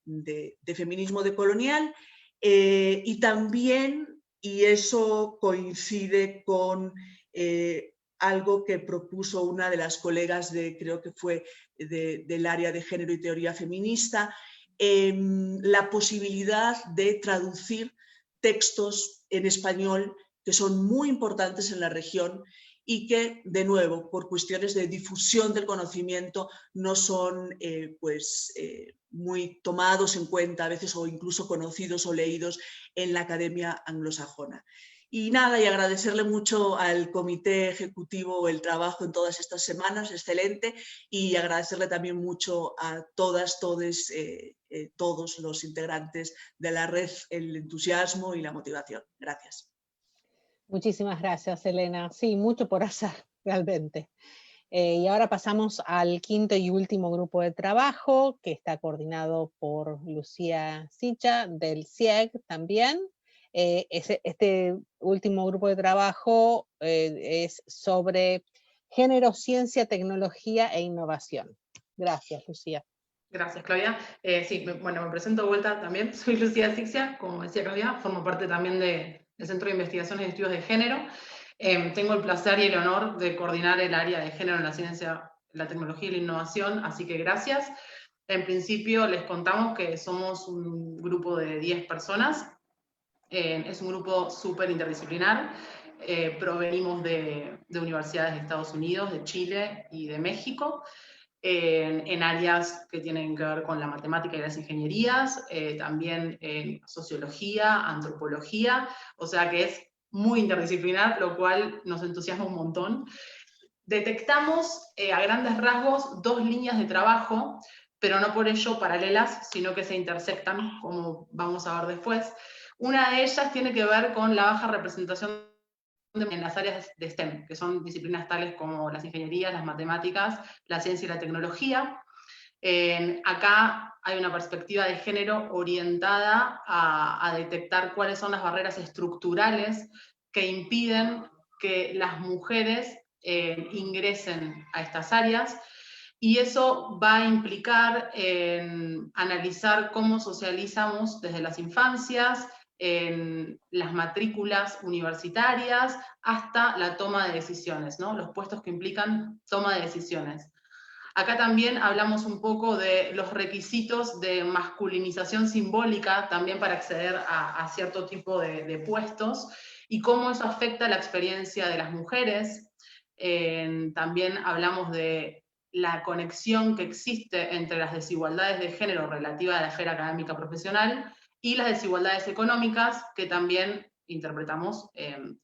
feminismo decolonial y también, y eso coincide con algo que propuso una de las colegas creo que fue del área de género y teoría feminista, la posibilidad de traducir textos en español que son muy importantes en la región y que, de nuevo, por cuestiones de difusión del conocimiento, no son muy tomados en cuenta a veces o incluso conocidos o leídos en la academia anglosajona. Y nada, y agradecerle mucho al comité ejecutivo el trabajo en todas estas semanas, excelente, y agradecerle también mucho a todas, todos los integrantes de la red el entusiasmo y la motivación. Gracias. Muchísimas gracias, Elena. Sí, mucho por hacer, realmente. Y ahora pasamos al quinto y último grupo de trabajo, que está coordinado por Lucía Sicha, del CIEG también. Este último grupo de trabajo es sobre género, ciencia, tecnología e innovación. Gracias, Lucía. Gracias, Claudia. Sí, bueno, me presento de vuelta también. Soy Lucía Sicha, como decía Claudia, formo parte también del Centro de Investigaciones y Estudios de Género. Tengo el placer y el honor de coordinar el área de género en la ciencia, la tecnología y la innovación, así que gracias. En principio les contamos que somos un grupo de 10 personas. Es un grupo súper interdisciplinar. Provenimos de universidades de Estados Unidos, de Chile y de México. en áreas que tienen que ver con la matemática y las ingenierías, también en sociología, antropología, o sea que es muy interdisciplinar, lo cual nos entusiasma un montón. Detectamos a grandes rasgos 2 líneas de trabajo, pero no por ello paralelas, sino que se intersectan, como vamos a ver después. Una de ellas tiene que ver con la baja representación en las áreas de STEM, que son disciplinas tales como las ingenierías, las matemáticas, la ciencia y la tecnología. Acá hay una perspectiva de género orientada a detectar cuáles son las barreras estructurales que impiden que las mujeres ingresen a estas áreas, y eso va a implicar analizar cómo socializamos desde las infancias, en las matrículas universitarias, hasta la toma de decisiones, ¿no? Los puestos que implican toma de decisiones. Acá también hablamos un poco de los requisitos de masculinización simbólica, también para acceder a cierto tipo de puestos, y cómo eso afecta la experiencia de las mujeres. También hablamos de la conexión que existe entre las desigualdades de género relativa a la esfera académica profesional y las desigualdades económicas, que también interpretamos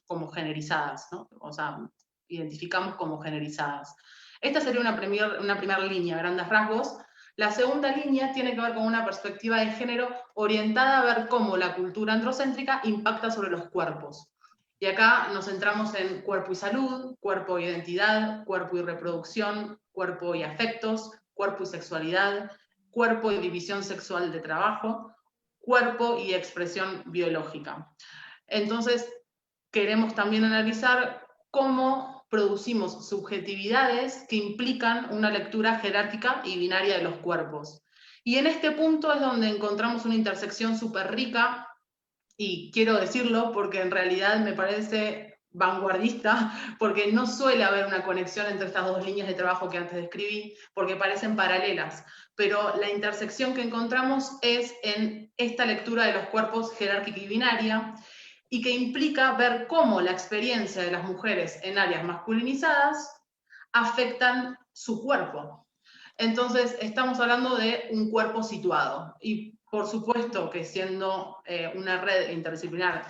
como generizadas, ¿no? O sea, identificamos como generizadas. Esta sería una primera línea, a grandes rasgos. La segunda línea tiene que ver con una perspectiva de género orientada a ver cómo la cultura androcéntrica impacta sobre los cuerpos. Y acá nos centramos en cuerpo y salud, cuerpo e identidad, cuerpo y reproducción, cuerpo y afectos, cuerpo y sexualidad, cuerpo y división sexual de trabajo, cuerpo y expresión biológica. Entonces, queremos también analizar cómo producimos subjetividades que implican una lectura jerárquica y binaria de los cuerpos. Y en este punto es donde encontramos una intersección súper rica, y quiero decirlo porque en realidad me parece vanguardista, porque no suele haber una conexión entre estas 2 líneas de trabajo que antes describí, porque parecen paralelas, pero la intersección que encontramos es en esta lectura de los cuerpos jerárquica y binaria, y que implica ver cómo la experiencia de las mujeres en áreas masculinizadas afectan su cuerpo. Entonces, estamos hablando de un cuerpo situado, y por supuesto que siendo una red interdisciplinar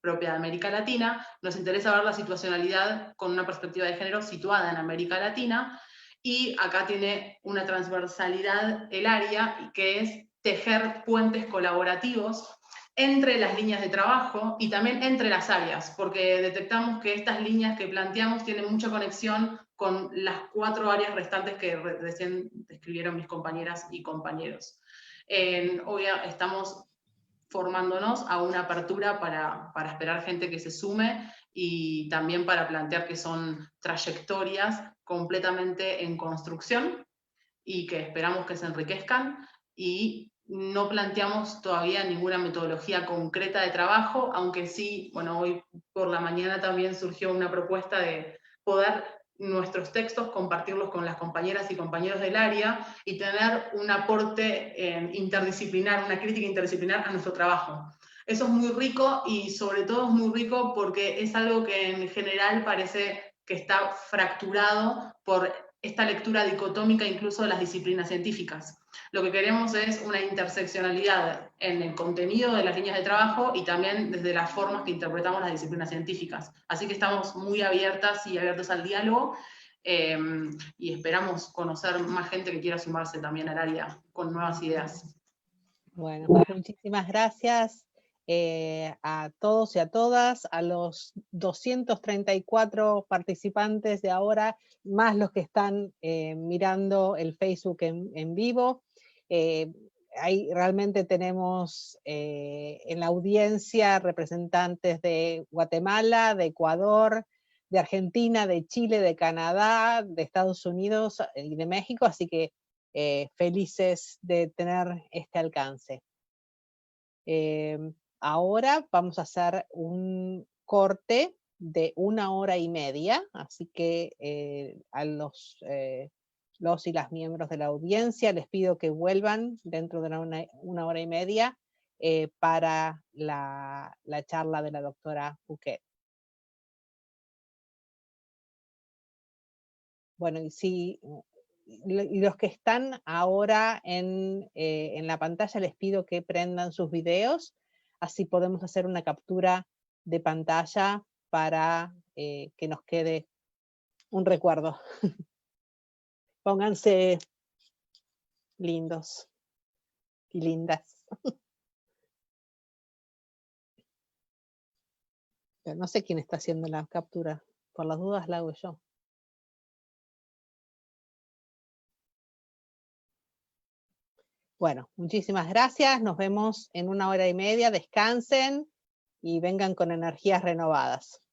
propia de América Latina, nos interesa ver la situacionalidad con una perspectiva de género situada en América Latina, y acá tiene una transversalidad el área, que es tejer puentes colaborativos entre las líneas de trabajo y también entre las áreas, porque detectamos que estas líneas que planteamos tienen mucha conexión con las 4 áreas restantes que recién describieron mis compañeras y compañeros. Hoy estamos formándonos a una apertura para esperar gente que se sume, y también para plantear que son trayectorias completamente en construcción y que esperamos que se enriquezcan, y no planteamos todavía ninguna metodología concreta de trabajo, aunque sí, bueno, hoy por la mañana también surgió una propuesta de poder nuestros textos compartirlos con las compañeras y compañeros del área y tener un aporte interdisciplinar, una crítica interdisciplinar a nuestro trabajo. Eso es muy rico, y sobre todo es muy rico porque es algo que en general parece que está fracturado por esta lectura dicotómica incluso de las disciplinas científicas. Lo que queremos es una interseccionalidad en el contenido de las líneas de trabajo y también desde las formas que interpretamos las disciplinas científicas. Así que estamos muy abiertas y abiertos al diálogo, y esperamos conocer más gente que quiera sumarse también al área con nuevas ideas. Bueno, pues muchísimas gracias a todos y a todas, a los 234 participantes de ahora, más los que están mirando el Facebook en vivo. Ahí realmente tenemos en la audiencia representantes de Guatemala, de Ecuador, de Argentina, de Chile, de Canadá, de Estados Unidos y de México, así que felices de tener este alcance. Ahora vamos a hacer un corte de 1 hora y media, así que a los y las miembros de la audiencia les pido que vuelvan dentro de una hora y media para la charla de la doctora Bouquet. Bueno, y si y los que están ahora en la pantalla les pido que prendan sus videos, así podemos hacer una captura de pantalla para que nos quede un recuerdo. Pónganse lindos y lindas. Pero no sé quién está haciendo la captura, por las dudas la hago yo. Bueno, muchísimas gracias, nos vemos en 1 hora y media, descansen y vengan con energías renovadas.